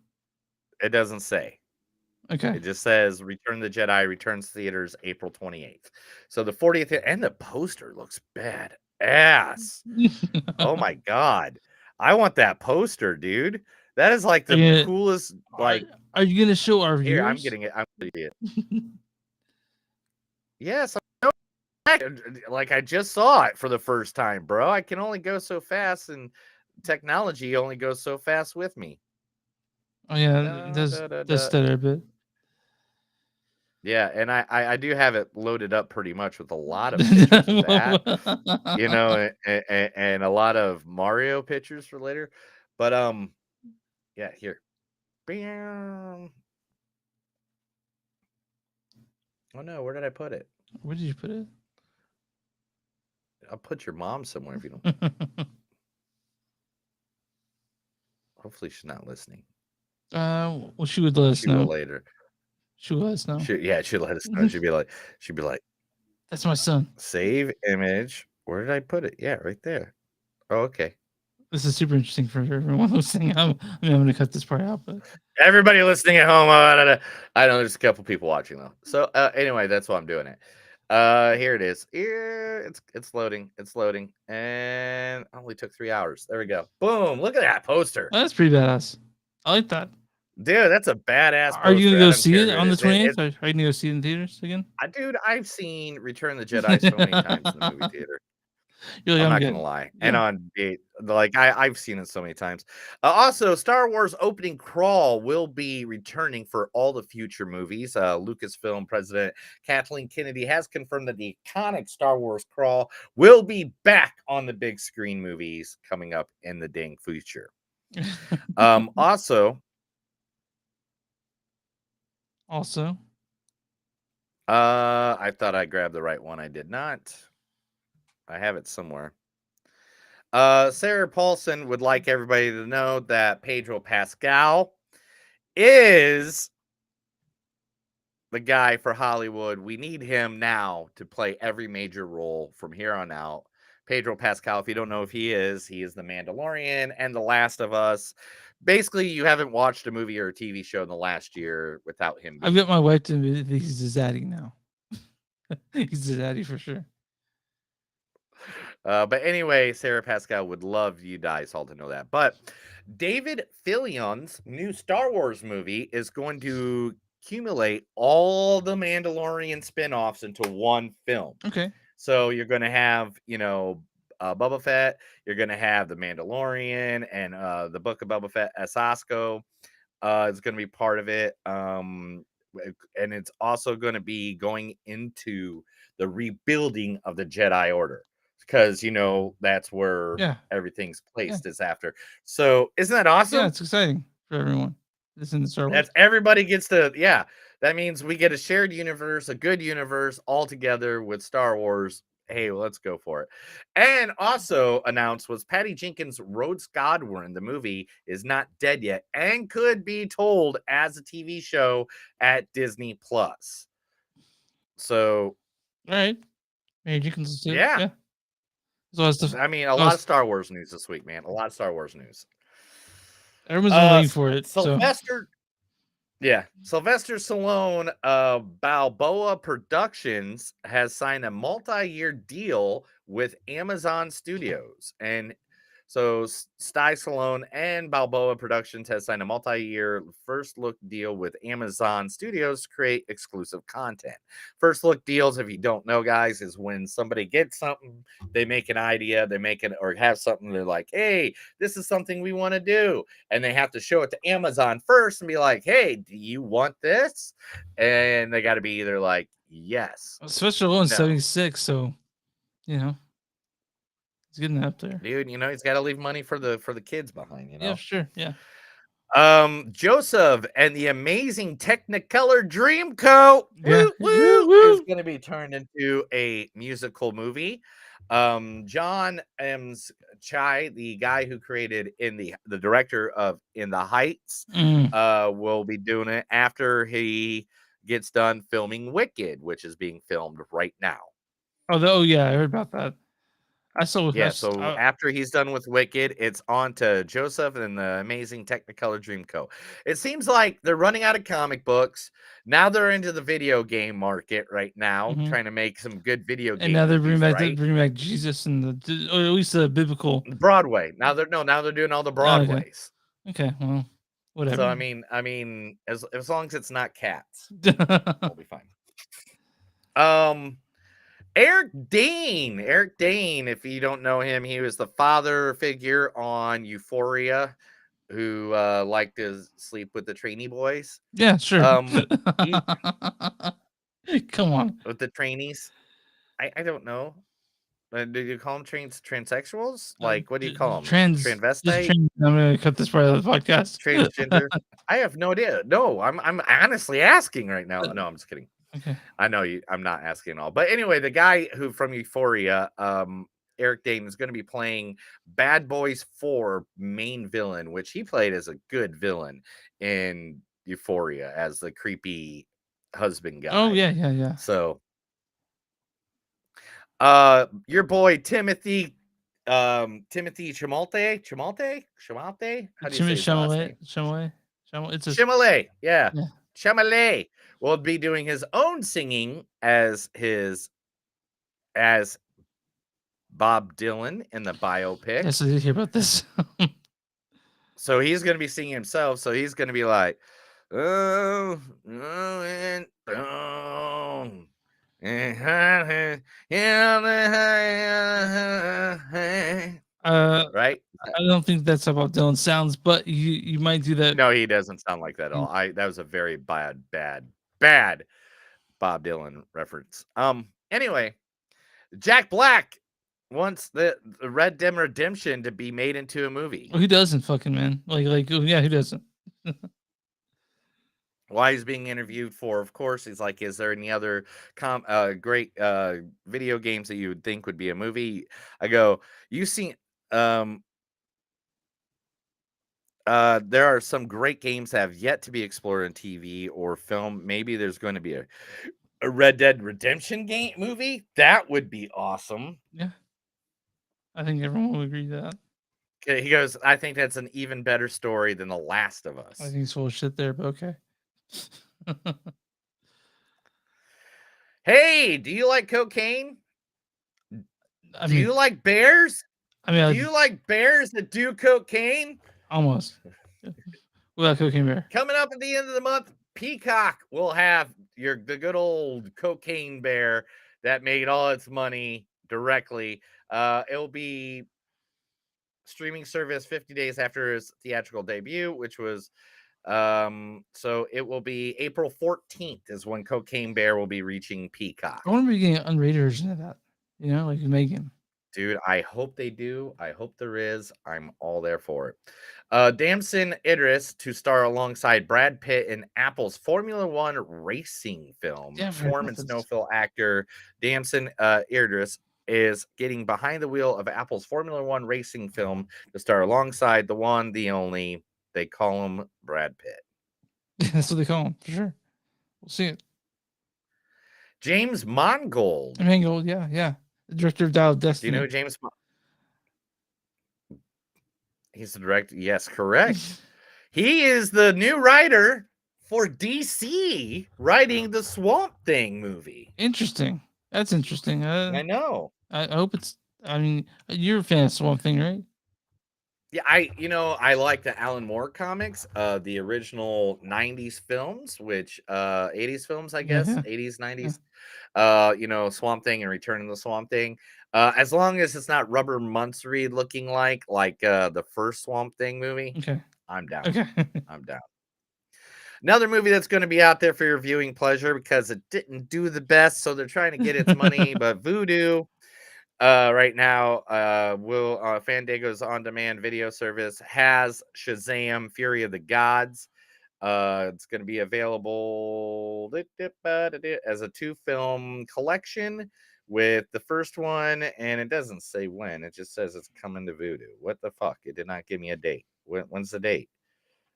[SPEAKER 1] It doesn't say.
[SPEAKER 2] Okay.
[SPEAKER 1] It just says Return of the Jedi returns theaters April 28th. So the 40th, and the poster looks bad ass. Oh my god. I want that poster, dude. That is like the coolest. Like,
[SPEAKER 2] are you gonna show our viewers?
[SPEAKER 1] Here, I'm getting it. I'm getting it. Yes, I know Like I just saw it for the first time, bro. I can only go so fast, and technology only goes so fast with me.
[SPEAKER 2] Oh yeah, does stutter a bit.
[SPEAKER 1] Yeah, and I do have it loaded up pretty much with a lot of pictures of that, you know, and a lot of Mario pictures for later. But yeah, here. Bam. Oh no, where did I put it?
[SPEAKER 2] Where did you put it?
[SPEAKER 1] I'll put your mom somewhere if you don't. Hopefully she's not listening.
[SPEAKER 2] Well, she would let us
[SPEAKER 1] She
[SPEAKER 2] know.
[SPEAKER 1] will later.
[SPEAKER 2] She will let us know.
[SPEAKER 1] She'll let us know. She'd be like,
[SPEAKER 2] That's my son.
[SPEAKER 1] save image. Where did I put it? Yeah, right there. Oh, okay.
[SPEAKER 2] This is super interesting for everyone listening. I'm going to cut this part out, but
[SPEAKER 1] Everybody listening at home, I know there's a couple people watching though. So anyway, that's why I'm doing it. Here it is. Here it's loading. It's loading, and it only took 3 hours. There we go. Boom! Look at that poster.
[SPEAKER 2] that's pretty badass. I like that.
[SPEAKER 1] Dude, that's a badass poster.
[SPEAKER 2] Are you gonna
[SPEAKER 1] I
[SPEAKER 2] go
[SPEAKER 1] don't
[SPEAKER 2] see
[SPEAKER 1] care
[SPEAKER 2] it
[SPEAKER 1] who
[SPEAKER 2] on the
[SPEAKER 1] is.
[SPEAKER 2] 28th? Are you gonna go see it in theaters again?
[SPEAKER 1] Dude, I've seen Return of the Jedi so many times in the movie theater.
[SPEAKER 2] You're like,
[SPEAKER 1] I'm
[SPEAKER 2] I'm
[SPEAKER 1] not
[SPEAKER 2] good.
[SPEAKER 1] gonna lie.
[SPEAKER 2] Yeah.
[SPEAKER 1] And on date, like I've seen it so many times. Also, Star Wars opening crawl will be returning for all the future movies. Lucasfilm president Kathleen Kennedy has confirmed that the iconic Star Wars crawl will be back on the big screen movies coming up in the dang future. Also, I thought I grabbed the right one. I did not. I have it somewhere. Sarah Paulson would like everybody to know that Pedro Pascal is the guy for Hollywood. We need him now to play every major role from here on out. Pedro Pascal, if you don't know if he is the Mandalorian and The Last of Us. Basically, you haven't watched a movie or a TV show in the last year without him.
[SPEAKER 2] I've got my wife to admit that he's a zaddy now. He's a zaddy for sure.
[SPEAKER 1] But anyway, Sarah Pascal would love you guys all to know that. But David Fillion's new Star Wars movie is going to accumulate all the Mandalorian spin-offs into one film.
[SPEAKER 2] Okay.
[SPEAKER 1] So you're going to have, Boba Fett. You're going to have the Mandalorian and the Book of Boba Fett. Asasco is going to be part of it. And it's also going to be going into the rebuilding of the Jedi Order. Because that's where everything's placed is after. So isn't that awesome?
[SPEAKER 2] Yeah, it's exciting for everyone. This in the Star Wars.
[SPEAKER 1] That's everybody gets to that means we get a shared universe, a good universe all together with Star Wars. Hey, let's go for it. And also announced was Patty Jenkins' Rhodes Godwin, the movie, is not dead yet and could be told as a TV show at Disney Plus. So
[SPEAKER 2] all right. Maybe Jenkins
[SPEAKER 1] yeah.
[SPEAKER 2] So
[SPEAKER 1] I mean, a lot of Star Wars news this week, man. A lot of Star Wars news.
[SPEAKER 2] Everyone's been waiting for it.
[SPEAKER 1] Sylvester Stallone, Balboa Productions has signed a multi-year deal with Amazon Studios, and so Sty Stallone and Balboa Productions has signed a multi-year first look deal with Amazon Studios to create exclusive content. First look deals, if you don't know, guys, is when somebody gets something, they make an idea, they make it or have something, they're like, hey, this is something we want to do. And they have to show it to Amazon first and be like, hey, do you want this? And they got to be either like, yes.
[SPEAKER 2] Especially Stallone's 76, so he's getting up there.
[SPEAKER 1] Dude, he's got to leave money for the kids behind,
[SPEAKER 2] Yeah, sure. Yeah.
[SPEAKER 1] Joseph and the Amazing Technicolor Dreamcoat is going to be turned into a musical movie. John M. Chai, the guy who created the director of In the Heights, will be doing it after he gets done filming Wicked, which is being filmed right now.
[SPEAKER 2] Oh yeah, I heard about that. So
[SPEAKER 1] after he's done with Wicked, it's on to Joseph and the Amazing Technicolor Dreamcoat. It seems like they're running out of comic books. Now they're into the video game market right now, trying to make some good video games.
[SPEAKER 2] And now they're bringing back Jesus and or at least the biblical
[SPEAKER 1] Broadway. Now they're doing all the Broadways.
[SPEAKER 2] Okay, well, whatever.
[SPEAKER 1] So I mean, as long as it's not cats, we'll be fine. Eric Dane. Eric Dane, if you don't know him, he was the father figure on Euphoria, who liked to sleep with the trainee boys.
[SPEAKER 2] Yeah, sure.
[SPEAKER 1] He,
[SPEAKER 2] Come on.
[SPEAKER 1] with the trainees. I don't know. Do you call them transsexuals? Like, what do you call them?
[SPEAKER 2] Just
[SPEAKER 1] Transvestite?
[SPEAKER 2] trans. I'm gonna cut this part of the podcast.
[SPEAKER 1] Transgender? I have no idea. No, I'm honestly asking right now. No, I'm just kidding.
[SPEAKER 2] Okay.
[SPEAKER 1] I know you. I'm not asking all. But anyway, the guy who from Euphoria, Eric Dane, is going to be playing Bad Boys 4 main villain, which he played as a good villain in Euphoria as the creepy husband guy.
[SPEAKER 2] Oh yeah.
[SPEAKER 1] So, your boy Timothy Chalamet. How do you say his last name?
[SPEAKER 2] Chalamet. It's a
[SPEAKER 1] Chalamet. Yeah.
[SPEAKER 2] Yeah.
[SPEAKER 1] Chalamet will be doing his own singing as Bob Dylan in the biopic.
[SPEAKER 2] Yes, I did hear about this.
[SPEAKER 1] So he's going to be singing himself. So he's going to be like, oh, and oh, right?
[SPEAKER 2] I don't think that's how Bob Dylan sounds, but you might do that.
[SPEAKER 1] No, he doesn't sound like that at all. That was a very bad Bob Dylan reference. Anyway, Jack Black wants the Red Dead Redemption to be made into a movie.
[SPEAKER 2] Who doesn't, fucking man? Like, yeah, who doesn't?
[SPEAKER 1] While he's being interviewed for, of course, he's like, "Is there any other great video games that you would think would be a movie?" I go, "You seen?" There are some great games that have yet to be explored in TV or film. Maybe there's going to be a Red Dead Redemption game movie. That would be awesome.
[SPEAKER 2] Yeah, I think everyone will agree to that.
[SPEAKER 1] He goes, "I think that's an even better story than The Last of Us."
[SPEAKER 2] I think it's full of shit there, but okay.
[SPEAKER 1] Hey, do you like cocaine? Do you like bears? Do you like bears that do cocaine?
[SPEAKER 2] Almost. Without Cocaine Bear.
[SPEAKER 1] Coming up at the end of the month, Peacock will have the good old cocaine bear that made all its money directly. It'll be streaming service 50 days after his theatrical debut, which was so it will be April 14th is when Cocaine Bear will be reaching Peacock.
[SPEAKER 2] I want to be getting an unrated version of that. You know, like Megan.
[SPEAKER 1] Dude, I hope they do. I hope there is. I'm all there for it. Damson Idris to star alongside Brad Pitt in Apple's Formula One racing film.
[SPEAKER 2] Yeah,
[SPEAKER 1] Form and Snowfill actor Damson Idris is getting behind the wheel of Apple's Formula One racing film to star alongside the one, the only. They call him Brad Pitt.
[SPEAKER 2] That's what they call him, for sure. We'll see it.
[SPEAKER 1] James Mangold.
[SPEAKER 2] Mangold, yeah. The director of Dial of Destiny.
[SPEAKER 1] Do you know who James? He's the director. Yes, correct. He is the new writer for DC, writing the Swamp Thing movie.
[SPEAKER 2] Interesting. That's interesting.
[SPEAKER 1] I know.
[SPEAKER 2] I hope it's. I mean, you're a fan of Swamp Thing, right?
[SPEAKER 1] Yeah, I like the Alan Moore comics, the original 90s films, which 80s films, I guess, 80s, 90s. Swamp Thing and Return of the Swamp Thing. As long as it's not Rubber Munson looking like the first Swamp Thing movie.
[SPEAKER 2] Okay.
[SPEAKER 1] I'm down.
[SPEAKER 2] Okay.
[SPEAKER 1] I'm down. Another movie that's going to be out there for your viewing pleasure because it didn't do the best, so they're trying to get its money, but Vudu right now, Fandango's on-demand video service has Shazam: Fury of the Gods. It's going to be available as a 2-film collection with the first one, and it doesn't say when. It just says it's coming to Vudu. What the fuck? It did not give me a date. When's the date?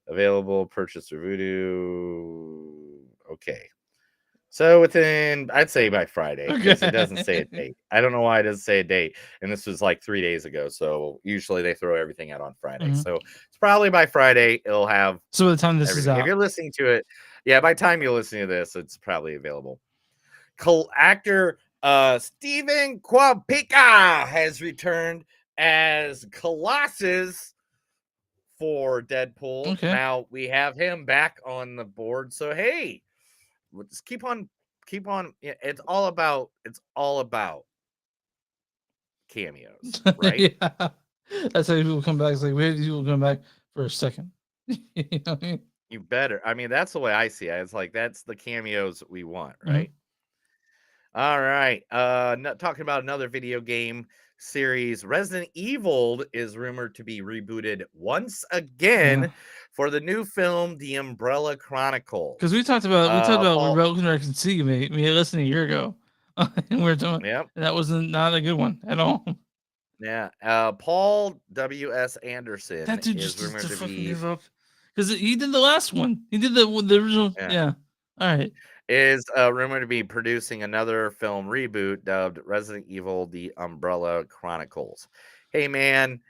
[SPEAKER 1] Available, purchase through Vudu. Okay. So within, I'd say by Friday, because it doesn't say a date. I don't know why it doesn't say a date. And this was like 3 days ago. So usually they throw everything out on Friday. So it's probably by Friday it'll have.
[SPEAKER 2] So by the time this is out.
[SPEAKER 1] If you're listening to it, yeah, by the time you're listening to this, it's probably available. Actor Stephen Quapika has returned as Colossus for Deadpool.
[SPEAKER 2] Okay.
[SPEAKER 1] Now we have him back on the board. So hey, let's keep on keep on. It's all about cameos, right?
[SPEAKER 2] Yeah. That's how people come back. It's like, where do people come back for a second? You know what I mean?
[SPEAKER 1] You better. I mean, that's the way I see it. It's like that's the cameos we want,
[SPEAKER 2] Mhm.
[SPEAKER 1] right? All right. Talking about another video game series, Resident Evil is rumored to be rebooted once again
[SPEAKER 2] Yeah.
[SPEAKER 1] for the new film, The Umbrella Chronicles.
[SPEAKER 2] Because we talked about
[SPEAKER 1] Paul,
[SPEAKER 2] Rebellion Raccoon City, mate. We less than a year ago, and we were talking.
[SPEAKER 1] Yep.
[SPEAKER 2] And that wasn't not a good one at all.
[SPEAKER 1] Yeah. Paul W.S. Anderson
[SPEAKER 2] That dude
[SPEAKER 1] is
[SPEAKER 2] just needs
[SPEAKER 1] rumored
[SPEAKER 2] to
[SPEAKER 1] to
[SPEAKER 2] fucking
[SPEAKER 1] be
[SPEAKER 2] give up. Because he did the last one. He did the original.
[SPEAKER 1] Yeah.
[SPEAKER 2] Yeah. All right.
[SPEAKER 1] is rumored to be producing another film reboot dubbed Resident Evil: The Umbrella Chronicles. Hey man,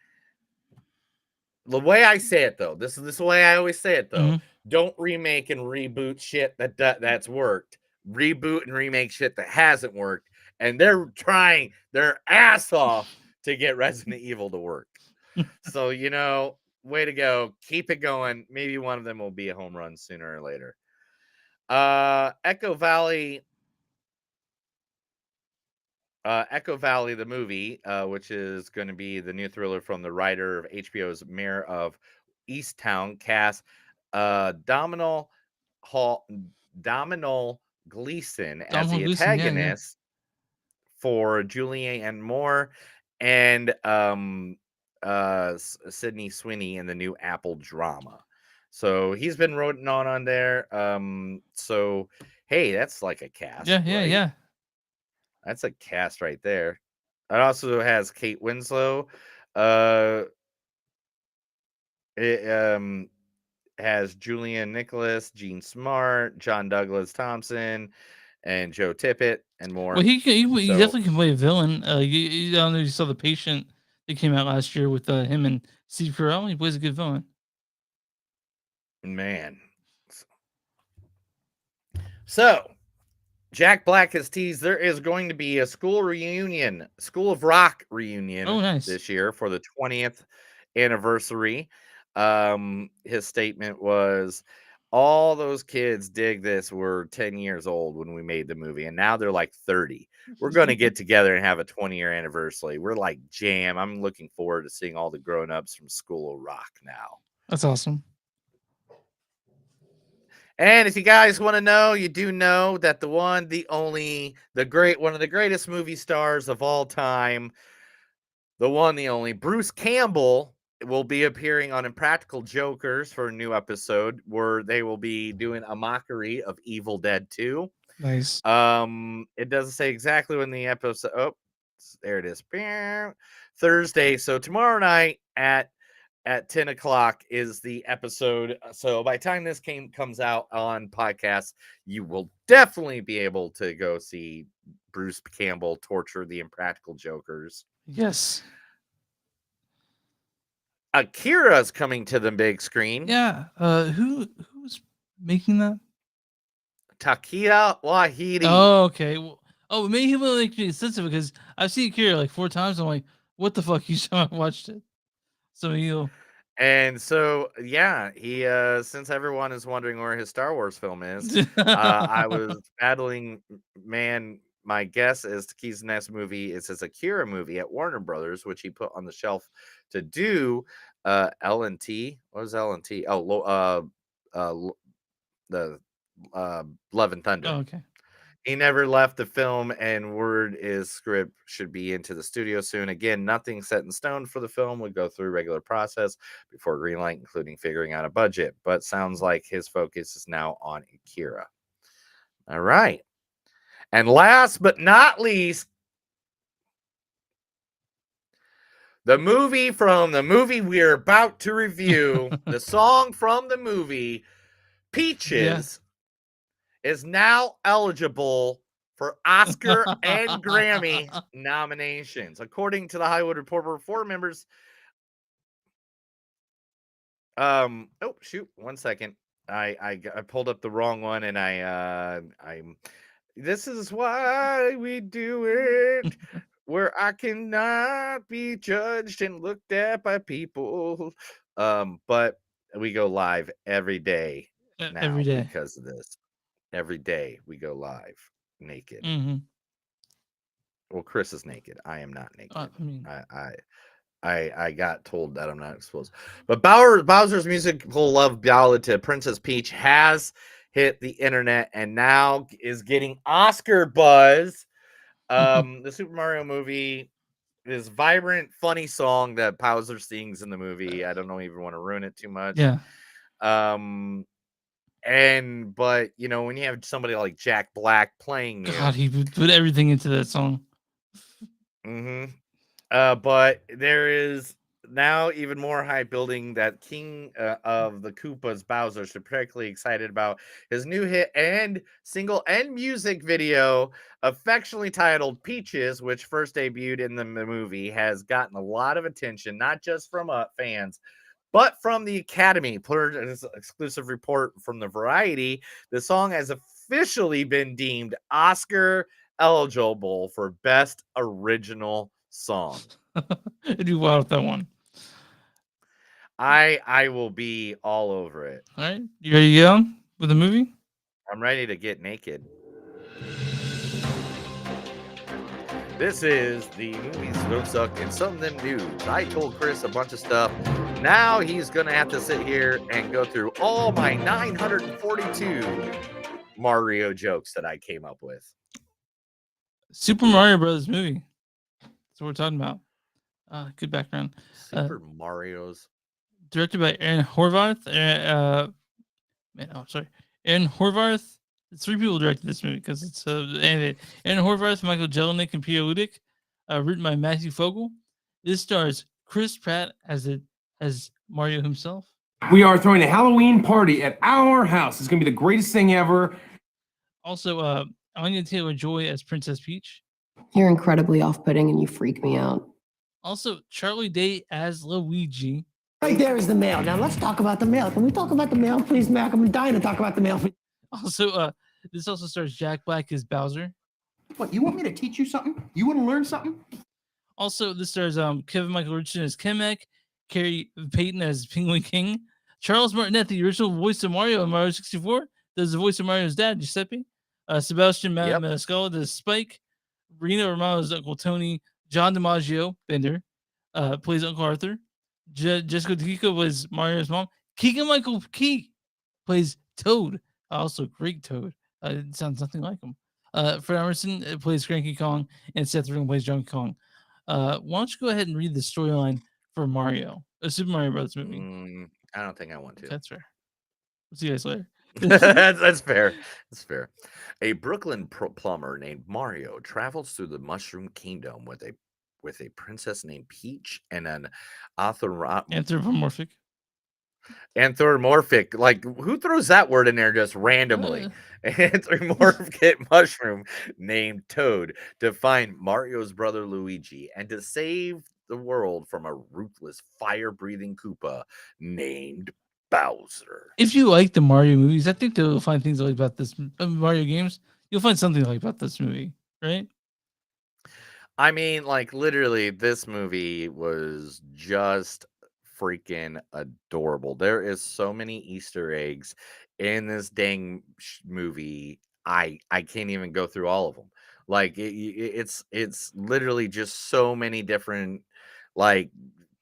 [SPEAKER 1] the way I say it though, this is the way I always say it though.
[SPEAKER 2] Mhm.
[SPEAKER 1] Don't remake and reboot shit that's worked. Reboot and remake shit that hasn't worked, and they're trying their ass off to get Resident Evil to work. So way to go. Keep it going. Maybe one of them will be a home run sooner or later. Echo Valley, the movie, which is going to be the new thriller from the writer of HBO's Mayor of Easttown, cast Domhnall Gleeson as
[SPEAKER 2] Domhnall
[SPEAKER 1] the
[SPEAKER 2] Gleeson, yeah.
[SPEAKER 1] antagonist for Julianne Moore and Sydney Sweeney in the new Apple drama. So he's been written on there. So hey, that's like a cast,
[SPEAKER 2] Yeah.
[SPEAKER 1] right? That's a cast right there. It also has Kate Winslow. It has Julian Nicholas, Gene Smart, John Douglas Thompson, and Joe Tippett, and more.
[SPEAKER 2] Well, he
[SPEAKER 1] So,
[SPEAKER 2] definitely can play a villain. I don't know if you saw The Patient that came out last year with him and Steve Carell. He plays a good villain.
[SPEAKER 1] man. So, Jack Black has teased there is going to be a School of Rock reunion
[SPEAKER 2] Oh, nice.
[SPEAKER 1] this year for the 20th anniversary. His statement was, all those kids dig this were 10 years old when we made the movie, and now they're like 30. We're going to get together and have a 20-year anniversary. We're like jam. I'm looking forward to seeing all the grown-ups from School of Rock now.
[SPEAKER 2] That's awesome.
[SPEAKER 1] And if you guys want to know, you do know that one of the greatest movie stars of all time, the only Bruce Campbell will be appearing on Impractical Jokers for a new episode where they will be doing a mockery of Evil Dead 2.
[SPEAKER 2] Nice.
[SPEAKER 1] It doesn't say exactly when the episode. Oh, there it is. Thursday. So tomorrow night at 10 o'clock is the episode. So by the time this comes out on podcast, you will definitely be able to go see Bruce Campbell torture the Impractical Jokers.
[SPEAKER 2] Yes.
[SPEAKER 1] Akira's coming to the big screen.
[SPEAKER 2] Yeah. Who's making that?
[SPEAKER 1] Takeya Waititi.
[SPEAKER 2] Oh, okay. Well, maybe he will make me sensitive because I've seen Akira like 4 times. I'm like, what the fuck? You saw I watched it. So he'll.
[SPEAKER 1] And so, yeah, he since everyone is wondering where his Star Wars film is, I was battling, man. My guess is Takeya's next movie is his Akira movie at Warner Brothers, which he put on the shelf to do. L&T. What was L&T? Oh, the Love and Thunder.
[SPEAKER 2] Oh, okay.
[SPEAKER 1] He never left the film, and word is script should be into the studio soon. Again, nothing set in stone for the film. Would go through regular process before greenlight, including figuring out a budget. But sounds like his focus is now on Akira. All right. And last but not least, the movie from the movie we're about to review, the song from the movie, Peaches, is now eligible for Oscar and Grammy nominations. According to the Hollywood Reporter, 4 members. Oh shoot! 1 second. I pulled up the wrong one, and I'm. This is why we do it, where I cannot be judged and looked at by people. But we go live every day now
[SPEAKER 2] every day
[SPEAKER 1] because of this. Every day we go live. naked.
[SPEAKER 2] Mm-hmm.
[SPEAKER 1] Well, Chris is naked. I am not naked.
[SPEAKER 2] I mean,
[SPEAKER 1] I got told that I'm not exposed. But Bowser's musical love ballad to Princess Peach has hit the internet and now is getting Oscar buzz. The Super Mario movie, this vibrant, funny song that Bowser sings in the movie. I don't even want to ruin it too much.
[SPEAKER 2] yeah.
[SPEAKER 1] But you know, when you have somebody like Jack Black playing you,
[SPEAKER 2] God, he put everything into that song.
[SPEAKER 1] mm-hmm. But there is now even more hype building that King of the Koopas, Bowser, should be particularly excited about his new hit and single and music video, affectionately titled Peaches, which first debuted in the movie, has gotten a lot of attention, not just from fans, but from the Academy. Per an exclusive report from the Variety, the song has officially been deemed Oscar eligible for Best Original Song.
[SPEAKER 2] I do well with that one.
[SPEAKER 1] I will be all over it.
[SPEAKER 2] All right, you ready to go with the movie?
[SPEAKER 1] I'm ready to get naked. This is the Movies Don't Suck and Some of Them News. I told Chris a bunch of stuff. Now he's going to have to sit here and go through all my 942 Mario jokes that I came up with.
[SPEAKER 2] Super Mario Brothers movie. That's what we're talking about. Good background.
[SPEAKER 1] Super Mario's.
[SPEAKER 2] Directed by Aaron Horvath. Aaron Horvath. 3 people directed this movie because it's animated. Aaron Horvath, Michael Jelenic, and Peter Ludick. Written by Matthew Fogel. This stars Chris Pratt as Mario himself.
[SPEAKER 10] We are throwing a Halloween party at our house. It's going to be the greatest thing ever.
[SPEAKER 2] Also, Anya Taylor-Joy as Princess Peach.
[SPEAKER 12] You're incredibly off-putting and you freak me out.
[SPEAKER 2] Also, Charlie Day as Luigi.
[SPEAKER 13] Right there is the mail. Now let's talk about the mail. Can we talk about the mail, please, Mac? I'm dying to talk about the mail.
[SPEAKER 2] Also, this also stars Jack Black as Bowser.
[SPEAKER 13] What, you want me to teach you something? You want to learn something?
[SPEAKER 2] Also, this stars Kevin Michael Richardson as Kamek, Carrie Payton as Penguin King, Charles Martinet, the original voice of Mario in Mario 64, does the voice of Mario's dad, Giuseppe. Sebastian Maniscalco does Spike. Reno Romano's Uncle Tony. John DiMaggio, Bender, plays Uncle Arthur. Jessica Takiko was Mario's mom. Keegan-Michael Key plays Toad. Also, great Toad. It sounds nothing like him. Fred Emerson plays Cranky Kong, and Seth Rogen plays Donkey Kong. Why don't you go ahead and read the storyline for Mario, a Super Mario Brothers movie?
[SPEAKER 1] I don't think I want to.
[SPEAKER 2] That's fair. We'll see you guys later.
[SPEAKER 1] That's fair. That's fair. A Brooklyn plumber named Mario travels through the Mushroom Kingdom with a princess named Peach and an
[SPEAKER 2] anthropomorphic.
[SPEAKER 1] Like, who throws that word in there just randomly? Anthropomorphic mushroom named Toad to find Mario's brother Luigi and to save the world from a ruthless fire-breathing Koopa named Bowser.
[SPEAKER 2] If you like the Mario movies, I think they'll find things like about this Mario games. You'll find something like about this movie, right?
[SPEAKER 1] I mean, like, literally, this movie was just freaking adorable. There is so many Easter eggs in this dang movie. I can't even go through all of them. Like, it's literally just so many different, like,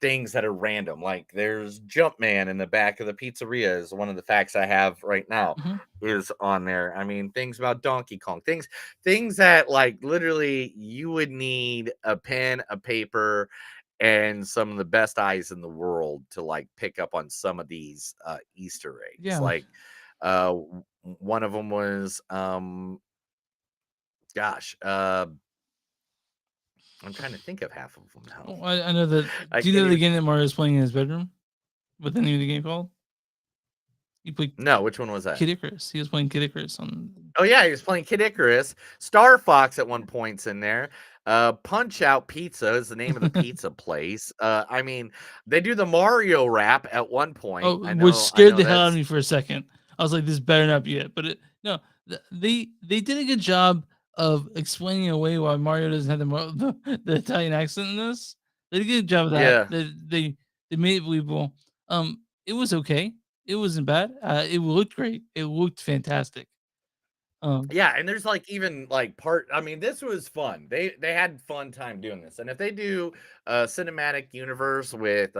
[SPEAKER 1] things that are random. Like, there's Jumpman in the back of the pizzeria is one of the facts I have right now is on there. I mean, things about Donkey Kong, things that, like, literally you would need a pen, a paper, and some of the best eyes in the world to, like, pick up on some of these Easter eggs.
[SPEAKER 2] Yeah.
[SPEAKER 1] Like, one of them was I'm trying to think of half of them now.
[SPEAKER 2] Oh, I know that. Do you know the game that Mario's playing in his bedroom? What the name of the game called? He played.
[SPEAKER 1] No, which one was that?
[SPEAKER 2] Kid Icarus. He was playing Kid Icarus on.
[SPEAKER 1] Oh yeah, he was playing Kid Icarus. Star Fox at one point's in there. Punch Out Pizza is the name of the pizza place. I mean, they do the Mario rap at one point.
[SPEAKER 2] Oh, which scared the hell out of me for a second. I was like, "This better not be it." But they did a good job of explaining away why Mario doesn't have the Italian accent in this. They did a good job of that.
[SPEAKER 1] Yeah.
[SPEAKER 2] They made it believable. It was okay. It wasn't bad. It looked great. It looked fantastic.
[SPEAKER 1] Yeah, and there's like even like I mean, this was fun. They had fun time doing this. And if they do a cinematic universe with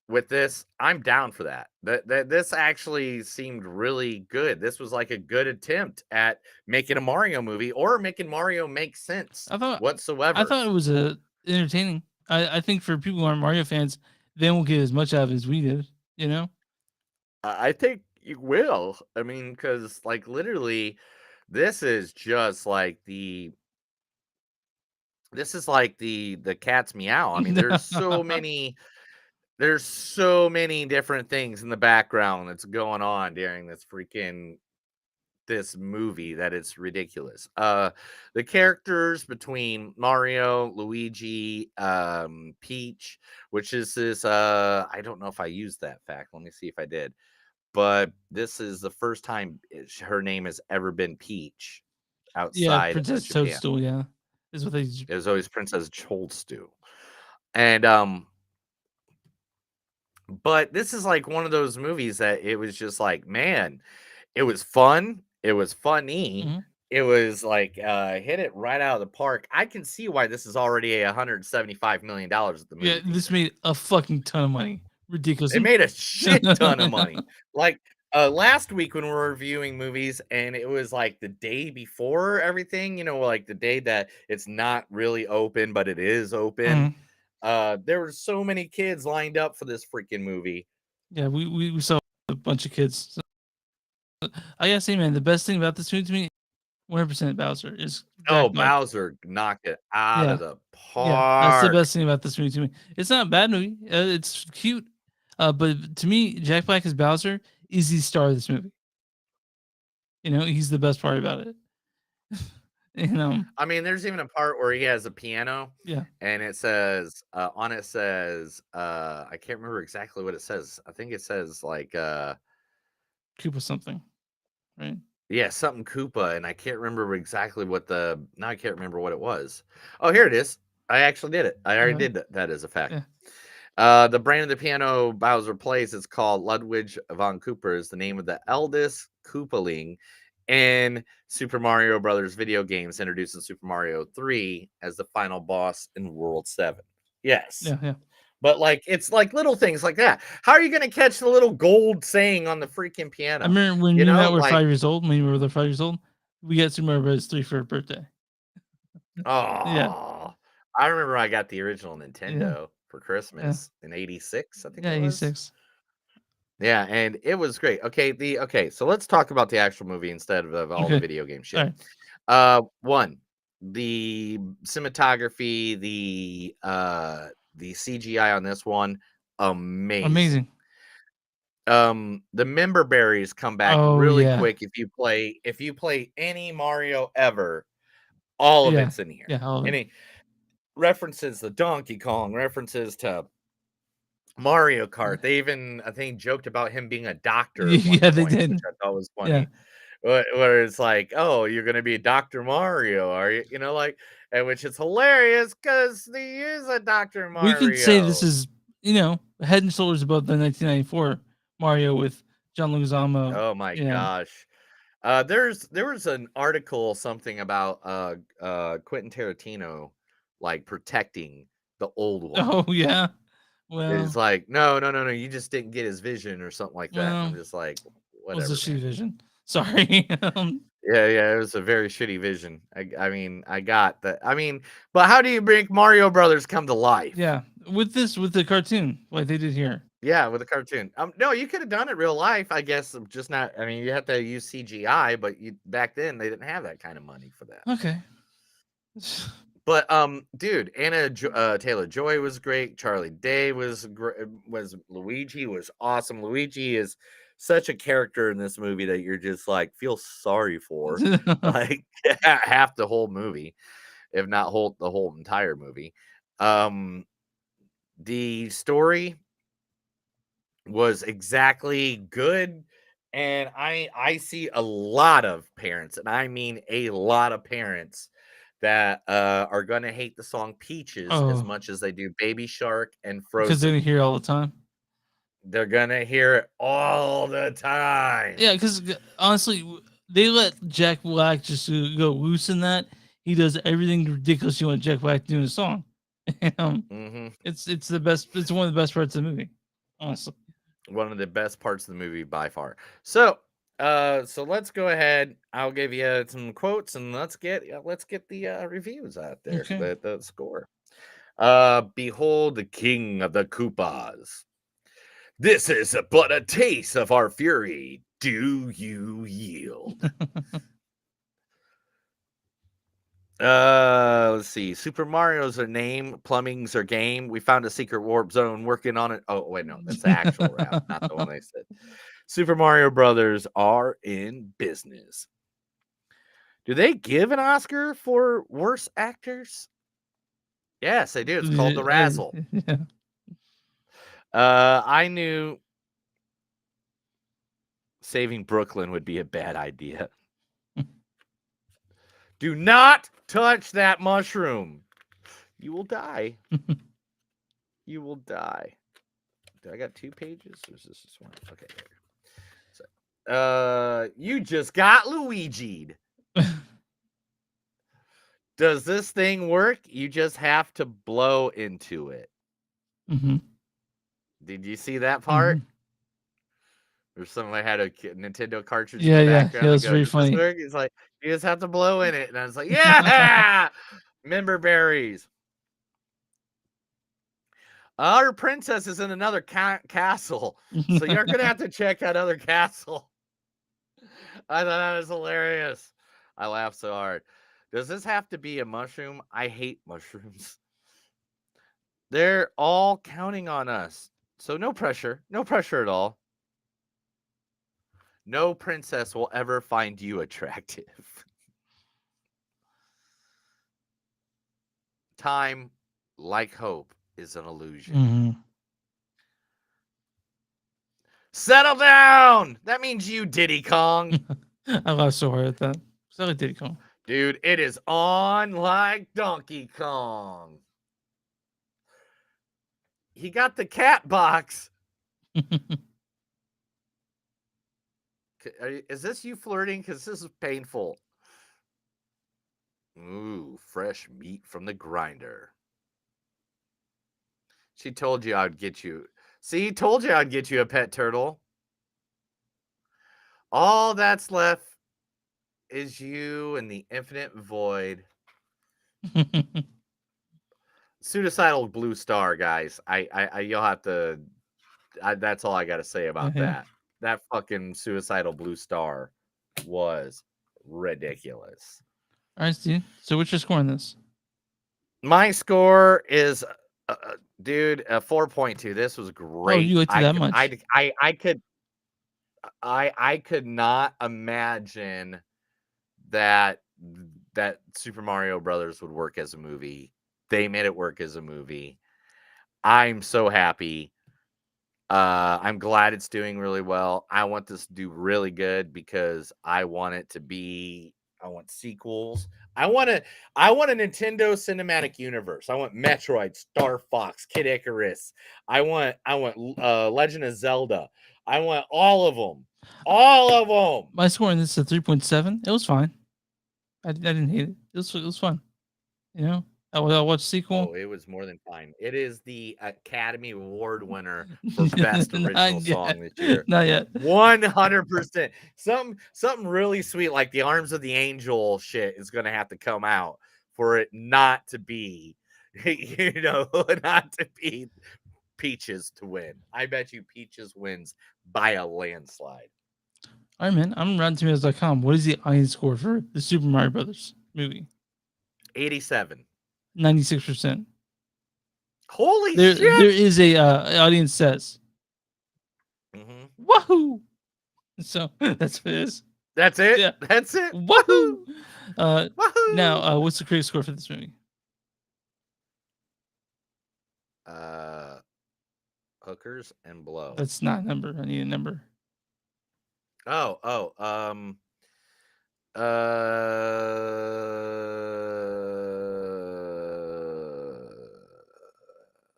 [SPEAKER 1] with this, I'm down for that. That this actually seemed really good. This was like a good attempt at making a Mario movie or making Mario make sense
[SPEAKER 2] I thought
[SPEAKER 1] whatsoever.
[SPEAKER 2] it was entertaining. I think for people who aren't Mario fans, they won't get as much out of it as we did. You know?
[SPEAKER 1] I think you will. I mean, because like literally, this is just like the cat's meow. I mean, there's so many different things in the background that's going on during this movie that it's ridiculous. The characters between Mario, Luigi, Peach, which is this I don't know if I used that fact. Let me see if I did. But this is the first time her name has ever been Peach
[SPEAKER 2] Yeah,
[SPEAKER 1] outside of
[SPEAKER 2] Princess
[SPEAKER 1] Japan.
[SPEAKER 2] Toadstool. Yeah, is what they.
[SPEAKER 1] It was always Princess Choldstu. And but this is like one of those movies that it was just like, man, it was fun, it was funny,
[SPEAKER 2] Mhm.
[SPEAKER 1] it was like hit it right out of the park. I can see why this is already $175 million at the movie
[SPEAKER 2] Yeah,
[SPEAKER 1] theater.
[SPEAKER 2] this made a fucking ton of money. Ridiculous.
[SPEAKER 1] They made a shit ton of money. Like last week when we were reviewing movies and it was like the day before everything, like the day that it's not really open, but it is open. There were so many kids lined up for this freaking movie.
[SPEAKER 2] Yeah, we saw a bunch of kids. So, I gotta say, man, the best thing about this movie to me, 100% Bowser is
[SPEAKER 1] Oh,
[SPEAKER 2] Jack Black.
[SPEAKER 1] Bowser knocked it out
[SPEAKER 2] Yeah,
[SPEAKER 1] of the
[SPEAKER 2] yeah, that's the
[SPEAKER 1] park.
[SPEAKER 2] best thing about this movie to me. It's not a bad movie. It's cute, but to me, Jack Black as Bowser is the star of this movie. He's the best part about it.
[SPEAKER 1] I mean, there's even a part where he has a piano.
[SPEAKER 2] Yeah.
[SPEAKER 1] And it says on it says I can't remember exactly what it says. I think it says like
[SPEAKER 2] Koopa something, right?
[SPEAKER 1] Yeah, something Koopa, and I can't remember exactly now I can't remember what it was. Oh, here it is. I actually did it. I already
[SPEAKER 2] Alright.
[SPEAKER 1] did that as a fact.
[SPEAKER 2] Yeah.
[SPEAKER 1] The brand of the piano Bowser plays is called Ludwig von Cooper, is the name of the eldest Koopaling in Super Mario Brothers video games, introduced in Super Mario 3 as the final boss in World 7. Yes.
[SPEAKER 2] Yeah.
[SPEAKER 1] But like it's like little things like that. How are you gonna catch the little gold saying on the freaking piano?
[SPEAKER 2] I remember when
[SPEAKER 1] You
[SPEAKER 2] me and
[SPEAKER 1] know,
[SPEAKER 2] Matt were
[SPEAKER 1] like
[SPEAKER 2] 5 years old. When we were 5 years old, we got Super Mario Bros. 3 for our birthday. Yeah.
[SPEAKER 1] Oh, I remember I got the original Nintendo for
[SPEAKER 2] Yeah.
[SPEAKER 1] Christmas in '86, I think
[SPEAKER 2] Yeah,
[SPEAKER 1] it was.
[SPEAKER 2] 86.
[SPEAKER 1] Yeah, and it was great. Okay, so let's talk about the actual movie instead of all the
[SPEAKER 2] Okay.
[SPEAKER 1] video game shit.
[SPEAKER 2] Alright.
[SPEAKER 1] One, the cinematography, the CGI on this one, amazing.
[SPEAKER 2] Amazing.
[SPEAKER 1] The member berries come back
[SPEAKER 2] Oh,
[SPEAKER 1] really
[SPEAKER 2] yeah.
[SPEAKER 1] quick if you play any Mario ever, all of
[SPEAKER 2] Yeah.
[SPEAKER 1] it's in here.
[SPEAKER 2] Yeah, all of it.
[SPEAKER 1] Any references to Donkey Kong, references to Mario Kart. They even, I think, joked about him being a doctor at one
[SPEAKER 2] Yeah, they
[SPEAKER 1] point,
[SPEAKER 2] did.
[SPEAKER 1] which I thought was
[SPEAKER 2] Yeah.
[SPEAKER 1] funny. Where it's like, oh, you're gonna be Dr. Mario, are you? Like, and which is hilarious because he is a Dr. Mario.
[SPEAKER 2] We could say this is, head and shoulders above the 1994 Mario with John Leguizamo.
[SPEAKER 1] Oh my
[SPEAKER 2] Yeah.
[SPEAKER 1] gosh. There was an article something about Quentin Tarantino like protecting the old one.
[SPEAKER 2] Oh yeah.
[SPEAKER 1] It's
[SPEAKER 2] Well,
[SPEAKER 1] like, no, you just didn't get his vision or something like that. And I'm
[SPEAKER 2] well,
[SPEAKER 1] just like,
[SPEAKER 2] it was
[SPEAKER 1] whatever,
[SPEAKER 2] a shitty
[SPEAKER 1] man.
[SPEAKER 2] vision. Sorry.
[SPEAKER 1] Yeah, it was a very shitty vision. I mean, I got that. I mean, but how do you make Mario Brothers come to life?
[SPEAKER 2] Yeah, with the cartoon, like they did here.
[SPEAKER 1] Yeah, with a cartoon. No, you could have done it real life, I guess. Just not. I mean, you have to use CGI, but back then they didn't have that kind of money for that.
[SPEAKER 2] Okay.
[SPEAKER 1] But dude, Anna Taylor-Joy was great. Charlie Day was Luigi was awesome. Luigi is such a character in this movie that you're just like feel sorry for, like half the whole movie, if not the whole entire movie. The story was exactly good, and I see a lot of parents, and I mean a lot of parents that are gonna hate the song Peaches as
[SPEAKER 2] Oh.
[SPEAKER 1] much as they do Baby Shark and
[SPEAKER 2] Because they
[SPEAKER 1] Frozen.
[SPEAKER 2] didn't hear it all the time.
[SPEAKER 1] They're gonna hear it all the time.
[SPEAKER 2] Yeah, because honestly, they let Jack Black just go loose in that. He does everything ridiculous you want Jack Black to do in a song. It's the best. It's one of the best parts of the movie, honestly.
[SPEAKER 1] One of the best parts of the movie by far. So, so let's go ahead. I'll give you some quotes and let's get the reviews out there.
[SPEAKER 2] Okay.
[SPEAKER 1] The score. Behold the king of the Koopas. This is but a taste of our fury. Do you yield? Let's see. Super Mario's a name. Plumbing's our game. We found a secret warp zone. Working on it. Oh wait, no, that's the actual rap, not the one they said. Super Mario Brothers are in business. Do they give an Oscar for worst actors? Yes, they do. It's called the Razzle.
[SPEAKER 2] Yeah.
[SPEAKER 1] I knew saving Brooklyn would be a bad idea. Do not touch that mushroom. You will die. You will die. Do I got 2 pages? Or is this one? Okay. So, you just got Luigi'd. Does this thing work? You just have to blow into it.
[SPEAKER 2] Mm-hmm.
[SPEAKER 1] Did you see that part? Or somebody had a Nintendo cartridge
[SPEAKER 2] Yeah,
[SPEAKER 1] in the
[SPEAKER 2] yeah,
[SPEAKER 1] background.
[SPEAKER 2] it was
[SPEAKER 1] They go,
[SPEAKER 2] very
[SPEAKER 1] "Does this
[SPEAKER 2] funny."
[SPEAKER 1] work?" He's like, you just have to blow in it. And I was like, yeah! Member berries. Our princess is in another castle. So you're going to have to check that other castle. I thought that was hilarious. I laughed so hard. Does this have to be a mushroom? I hate mushrooms. They're all counting on us. So no pressure. No pressure at all. No princess will ever find you attractive. Time, like hope, is an illusion. Settle down! That means you, Diddy Kong.
[SPEAKER 2] I laughed so hard at that. Sorry, Diddy Kong.
[SPEAKER 1] Dude, it is on like Donkey Kong. He got the cat box. Is this you flirting? Because this is painful. Ooh, fresh meat from the grinder. She told you I'd get you. See, told you I'd get you a pet turtle. All that's left is you and the infinite void. Suicidal blue star, guys. You'll have to. That's all I got to say about that. That fucking suicidal blue star was ridiculous.
[SPEAKER 2] All right, Steve. So what's your score on this?
[SPEAKER 1] My score is, dude, a 4.2. This was great.
[SPEAKER 2] Oh, you liked it that much?
[SPEAKER 1] I could not imagine that Super Mario Brothers would work as a movie. They made it work as a movie. I'm so happy. I'm glad it's doing really well. I want this to do really good because I want it to be. I want sequels. I want a Nintendo Cinematic Universe. I want Metroid, Star Fox, Kid Icarus. I want Legend of Zelda. I want all of them. All of them.
[SPEAKER 2] My score on this is a 3.7. It was fine. I didn't hate it. It was fun. You know, I watched sequel.
[SPEAKER 1] Oh, it was more than fine. It is the Academy Award winner for Best Original Song this year.
[SPEAKER 2] Not yet.
[SPEAKER 1] 100%. Something really sweet like the Arms of the Angel shit is going to have to come out for it not to be, not to be Peaches to win. I bet you Peaches wins by a landslide.
[SPEAKER 2] All right, man. I'm RottenTomatoes.com. What is the audience score for the Super Mario Brothers movie?
[SPEAKER 1] 87.
[SPEAKER 2] 96%.
[SPEAKER 1] Holy
[SPEAKER 2] shit! There is a audience says. Woohoo! So that's what it is.
[SPEAKER 1] That's it.
[SPEAKER 2] Yeah.
[SPEAKER 1] That's it.
[SPEAKER 2] Woohoo!
[SPEAKER 1] Woohoo!
[SPEAKER 2] Now, what's the critic score for this movie?
[SPEAKER 1] Hookers and blow.
[SPEAKER 2] That's not a number. I need a number.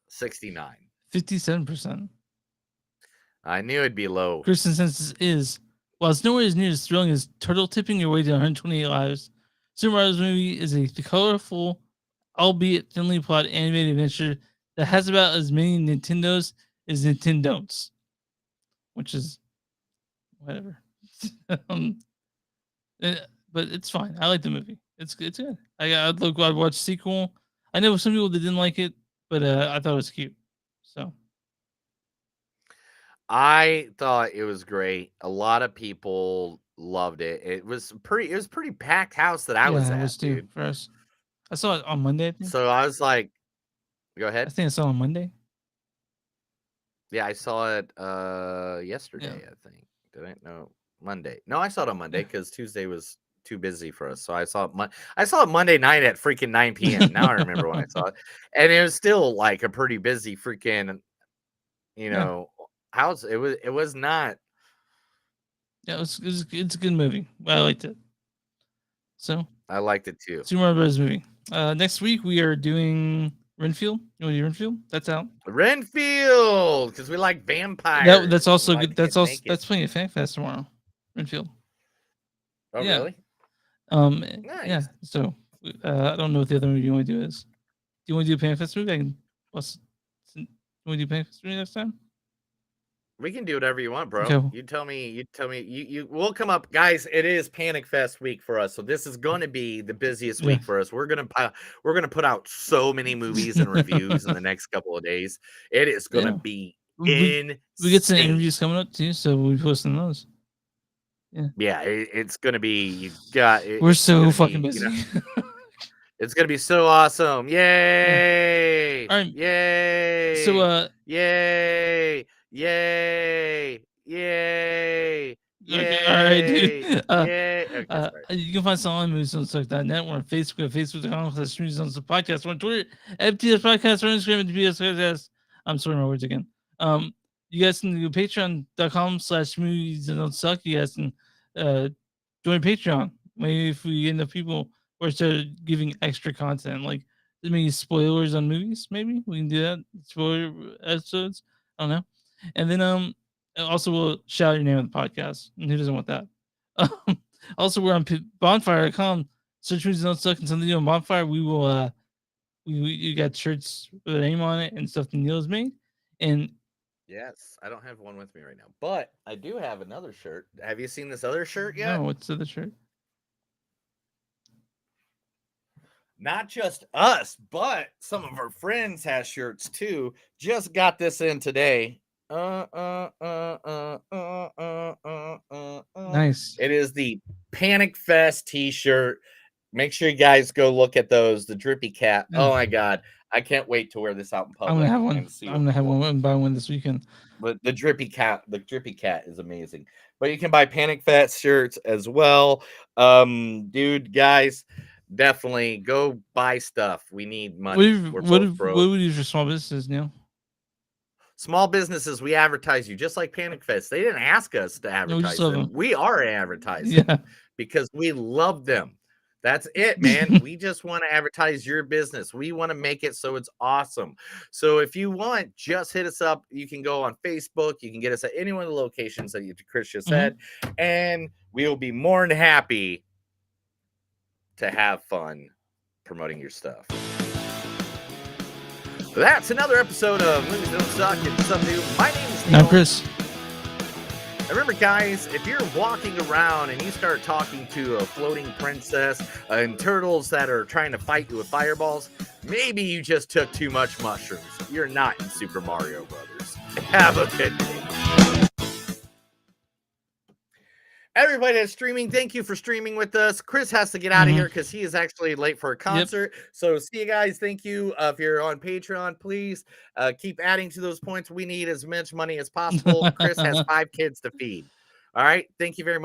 [SPEAKER 1] 69.
[SPEAKER 2] 57%.
[SPEAKER 1] I knew it'd be low.
[SPEAKER 2] Chris' consensus is, while it's nowhere as near as thrilling as turtle tipping your way to 128 lives, Super Mario's movie is a colorful, albeit thinly plotted animated adventure that has about as many Nintendos as Nintendos, which is whatever. um, but it's fine. I like the movie. It's good. I'd watch sequel. I know some people that didn't like it, but I thought it was cute. So
[SPEAKER 1] I thought it was great. A lot of people loved it. It was pretty packed house that I was
[SPEAKER 2] it
[SPEAKER 1] at,
[SPEAKER 2] was too
[SPEAKER 1] dude.
[SPEAKER 2] for us. I saw it on Monday. I think.
[SPEAKER 1] So I was like, go
[SPEAKER 2] I
[SPEAKER 1] ahead.
[SPEAKER 2] think I saw it on Monday.
[SPEAKER 1] Yeah, I saw it yesterday, I think. Did I? No, Monday. No, I saw it on Monday because Tuesday was too busy for us. So I saw it Monday night at freaking 9 p.m. Now I remember when I saw it. And it was still like a pretty busy freaking, house. It was not.
[SPEAKER 2] Yeah, it's a good movie. I liked it. So
[SPEAKER 1] I liked it too.
[SPEAKER 2] Super Mario Bros. Movie. Next week we are doing Renfield. You want to do Renfield? That's out.
[SPEAKER 1] Renfield, because we like vampires.
[SPEAKER 2] That's also good. That's playing at Fan Fest tomorrow. Renfield.
[SPEAKER 1] Oh,
[SPEAKER 2] yeah.
[SPEAKER 1] Really?
[SPEAKER 2] Nice. Yeah. So I don't know what the other movie you want to do is. Do you want to do a Fan Fest movie? You want to do Fan Fest movie next time?
[SPEAKER 1] We can do whatever you want, bro.
[SPEAKER 2] Okay.
[SPEAKER 1] You tell me. We'll come up, guys. It is Panic Fest week for us, so this is going to be the busiest week for us. We're gonna put out so many movies and reviews in the next couple of days. It is going to be insane.
[SPEAKER 2] We get some interviews coming up too, so we'll be posting those.
[SPEAKER 1] Yeah, it's going to be.
[SPEAKER 2] We're so fucking busy.
[SPEAKER 1] It's gonna be so awesome! Yay!
[SPEAKER 2] All right.
[SPEAKER 1] Yay!
[SPEAKER 2] So
[SPEAKER 1] yay! Yay! Yay!
[SPEAKER 2] Okay, all right, dude.
[SPEAKER 1] Yay! Okay,
[SPEAKER 2] You can find us on moviesonsuck.net. We're on Facebook at facebook.com/moviesonsuck podcast. We're on Twitter at MTS Podcast. We're on Instagram at MTS Podcast. I'm sorry, my words again. You guys can go patreon.com/moviesonsuck. You guys can join Patreon. Maybe if we get enough people, or start giving extra content, like maybe spoilers on movies. Maybe we can do that. Spoiler episodes. I don't know. And then also we'll shout your name on the podcast. And who doesn't want that? Also, we're on bonfire.com. Search Movies Don't Suck and something new on Bonfire. We will you got shirts with a name on it and stuff that Neil's made. And
[SPEAKER 1] yes, I don't have one with me right now, but I do have another shirt. Have you seen this other shirt yet?
[SPEAKER 2] No, what's the other shirt?
[SPEAKER 1] Not just us, but some of our friends have shirts too. Just got this in today.
[SPEAKER 2] Nice.
[SPEAKER 1] It is the Panic Fest t-shirt. Make sure you guys go look at those. The Drippy Cat. Oh my god. I can't wait to wear this out in public.
[SPEAKER 2] I'm gonna have one. I'm gonna have one and buy one this weekend.
[SPEAKER 1] But the Drippy Cat is amazing. But you can buy Panic Fest shirts as well. Dude, guys, definitely go buy stuff. We need money.
[SPEAKER 2] What would you use for small businesses, Neil?
[SPEAKER 1] Small businesses, we advertise you just like Panic Fest. They didn't ask us to advertise them. We are advertising because we love them. That's it, man. We just want to advertise your business. We want to make it so it's awesome. So if you want, just hit us up. You can go on Facebook. You can get us at any one of the locations that Chris just said, and we will be more than happy to have fun promoting your stuff. That's another episode of Movies Don't Suck and Something New. My name is Neil.
[SPEAKER 2] I'm Chris.
[SPEAKER 1] Remember, guys, if you're walking around and you start talking to a floating princess and turtles that are trying to fight you with fireballs, maybe you just took too much mushrooms. You're not in Super Mario Brothers. Have a good day. Everybody that's streaming, thank you for streaming with us. Chris has to get out of here because he is actually late for a concert. So see you guys. Thank you. If you're on Patreon, please keep adding to those points. We need as much money as possible. Chris has 5 kids to feed. All right. Thank you very much.